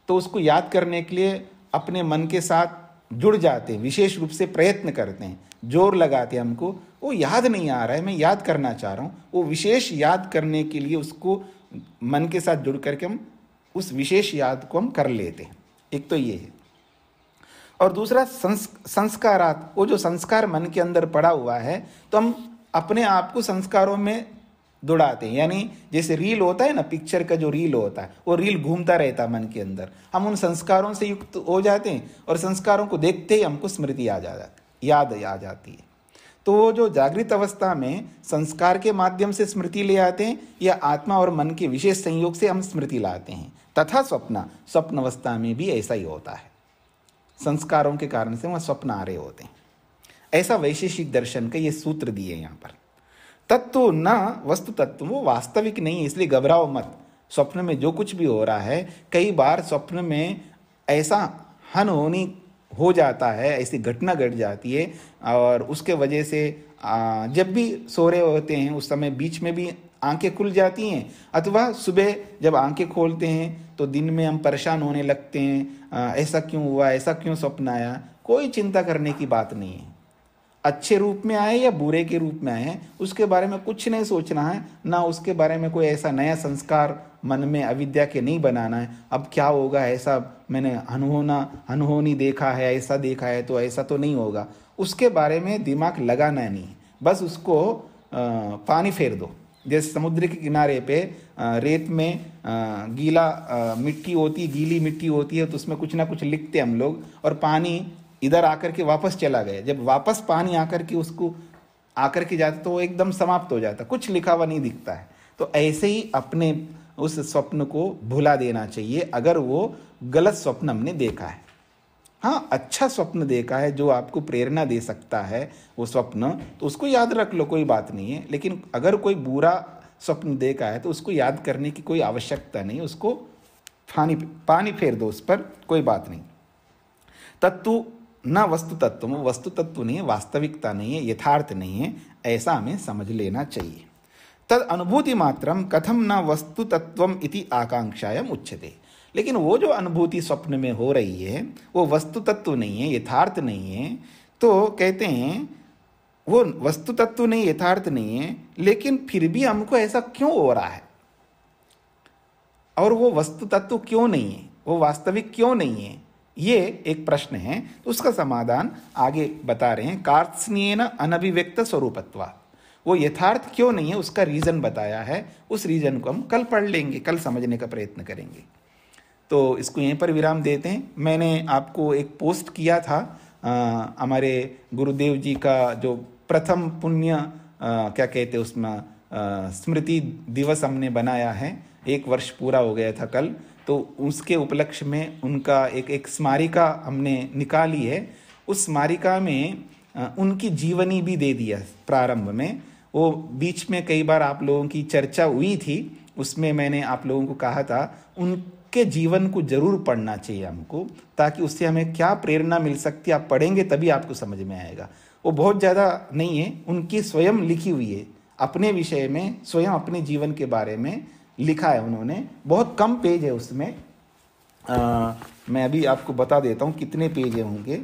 तो तो उसको याद करने के लिए अपने मन के साथ जुड़ जाते हैं, विशेष रूप से प्रयत्न करते हैं, जोर लगाते हैं, हमको वो याद नहीं आ रहा है, मैं याद करना चाह रहा हूँ, वो विशेष याद करने के लिए उसको मन के साथ जुड़ करके हम उस विशेष याद को हम कर लेते हैं। एक तो ये है। और दूसरा संस्कारात, वो जो संस्कार मन के अंदर पड़ा हुआ है तो हम अपने आप को संस्कारों में दौड़ाते हैं। यानी जैसे रील होता है ना, पिक्चर का जो रील होता है, वो रील घूमता रहता है मन के अंदर, हम उन संस्कारों से युक्त हो जाते हैं और संस्कारों को देखते ही हमको स्मृति याद आ जाती है। तो वो जो जागृत अवस्था में संस्कार के माध्यम से स्मृति ले आते हैं या आत्मा और मन के विशेष संयोग से हम स्मृति लाते हैं, तथा स्वप्न अवस्था में भी ऐसा ही होता है, संस्कारों के कारण से वहाँ स्वप्न आ रहे होते हैं। ऐसा वैशेषिक दर्शन का ये सूत्र दिए यहाँ पर। तत्व न वस्तु तत्व, वो वास्तविक नहीं है, इसलिए घबराओ मत। स्वप्न में जो कुछ भी हो रहा है, कई बार स्वप्न में ऐसा अनहोनी हो जाता है, ऐसी घटना घट जाती है और उसके वजह से जब भी सो रहे होते हैं उस समय बीच में भी आंखें खुल जाती हैं, अथवा सुबह जब आंखें खोलते हैं तो दिन में हम परेशान होने लगते हैं, ऐसा क्यों हुआ, ऐसा क्यों स्वप्न आया। कोई चिंता करने की बात नहीं है, अच्छे रूप में आए या बुरे के रूप में आए उसके बारे में कुछ नहीं सोचना है, ना उसके बारे में कोई ऐसा नया संस्कार मन में अविद्या के नहीं बनाना है। अब क्या होगा, ऐसा मैंने अनहोनी देखा है, ऐसा देखा है तो ऐसा तो नहीं होगा, उसके बारे में दिमाग लगाना नहीं है। बस उसको पानी फेर दो। जैसे समुद्र के किनारे पे रेत में गीली मिट्टी होती है तो उसमें कुछ ना कुछ लिखते हम लोग, और पानी इधर आकर के वापस चला गया, जब वापस पानी आकर के उसको आकर के जाता तो वो एकदम समाप्त हो जाता, कुछ लिखा हुआ नहीं दिखता है। तो ऐसे ही अपने उस स्वप्न को भुला देना चाहिए अगर वो गलत स्वप्न हमने देखा है। हाँ, अच्छा स्वप्न देखा है जो आपको प्रेरणा दे सकता है वो स्वप्न, तो उसको याद रख लो, कोई बात नहीं है। लेकिन अगर कोई बुरा स्वप्न देखा है तो उसको याद करने की कोई आवश्यकता नहीं, उसको पानी फेर दो उस पर, कोई बात नहीं। तत्व न वस्तु तत्व, वस्तु तत्व नहीं है, वास्तविकता नहीं है, यथार्थ नहीं है, ऐसा हमें समझ लेना चाहिए। तद अनुभूति मात्रम कथम न वस्तु तत्वम इति आकांक्षायाम उच्यते। लेकिन वो जो अनुभूति स्वप्न में हो रही है वो वस्तु तत्व नहीं है, यथार्थ नहीं है, तो कहते हैं वो वस्तु तत्व नहीं, यथार्थ नहीं है, लेकिन फिर भी हमको ऐसा क्यों हो रहा है, और वो वस्तु तत्व क्यों नहीं है, वो वास्तविक क्यों नहीं है, ये एक प्रश्न है। तो उसका समाधान आगे बता रहे हैं। कार्त्स्न्येन अनभिव्यक्त स्वरूपत्वा, वो यथार्थ क्यों नहीं है उसका रीजन बताया है। उस रीजन को हम कल पढ़ लेंगे, कल समझने का प्रयत्न करेंगे। तो इसको यहीं पर विराम देते हैं। मैंने आपको एक पोस्ट किया था हमारे गुरुदेव जी का जो प्रथम पुण्य क्या कहते उसमें स्मृति दिवस हमने बनाया है, 1 वर्ष पूरा हो गया था कल, तो उसके उपलक्ष्य में उनका एक स्मारिका हमने निकाली है। उस स्मारिका में उनकी जीवनी भी दे दिया प्रारंभ में। वो बीच में कई बार आप लोगों की चर्चा हुई थी, उसमें मैंने आप लोगों को कहा था उनके जीवन को जरूर पढ़ना चाहिए हमको, ताकि उससे हमें क्या प्रेरणा मिल सकती है, आप पढ़ेंगे तभी आपको समझ में आएगा। वो बहुत ज़्यादा नहीं है, उनकी स्वयं लिखी हुई है, अपने विषय में स्वयं अपने जीवन के बारे में लिखा है उन्होंने, बहुत कम पेज है उसमें। मैं अभी आपको बता देता हूँ कितने पेज होंगे।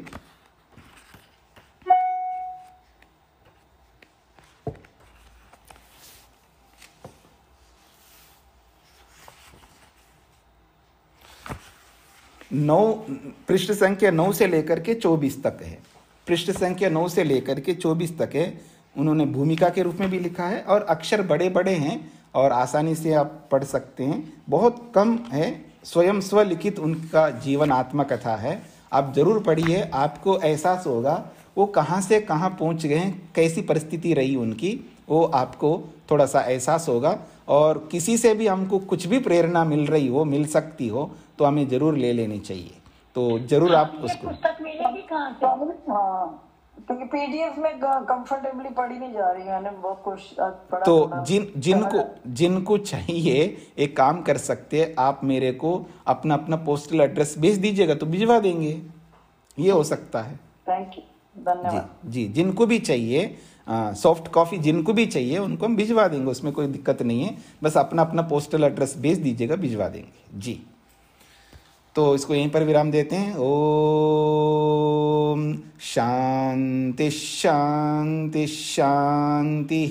पृष्ठ संख्या 9 से लेकर के 24 तक है। पृष्ठ संख्या 9 से लेकर के 24 तक है। उन्होंने भूमिका के रूप में भी लिखा है और अक्षर बड़े बड़े हैं और आसानी से आप पढ़ सकते हैं। बहुत कम है, स्वयं स्वलिखित उनका जीवन आत्मकथा है। आप जरूर पढ़िए, आपको एहसास होगा वो कहाँ से कहाँ पहुँच गए हैं, कैसी परिस्थिति रही उनकी, वो आपको थोड़ा सा एहसास होगा। और किसी से भी हमको कुछ भी प्रेरणा मिल रही हो, मिल सकती हो, तो हमें जरूर ले लेनी चाहिए। तो जरूर आप उसको पुस्तक मिलेगी कहाँ से? हाँ, क्योंकि पीडीएफ में कंफर्टेबली पढ़ी नहीं जा रही है, बहुत कुछ पढ़ा। तो जिनको चाहिए एक काम कर सकते हैं, आप मेरे को अपना पोस्टल एड्रेस भेज दीजिएगा तो भिजवा देंगे, ये हो सकता है। थैंक यू, धन्यवाद जी। जिनको भी चाहिए सॉफ्ट कॉपी, जिनको भी चाहिए उनको हम भिजवा देंगे, उसमें कोई दिक्कत नहीं है। बस अपना पोस्टल एड्रेस भेज दीजिएगा, भिजवा देंगे जी। तो इसको यहीं पर विराम देते हैं। ओम शांति शांति शांति।